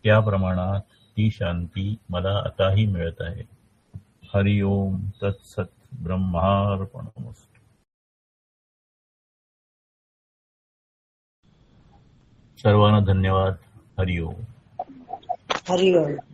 त्या प्रमाणात ती शांती मला आताही मिळत आहे. हरि ओम तत्सत. ब्रह्मार्पणमस्तु. सर्वांना धन्यवाद. हरि ओम. हरि ओम.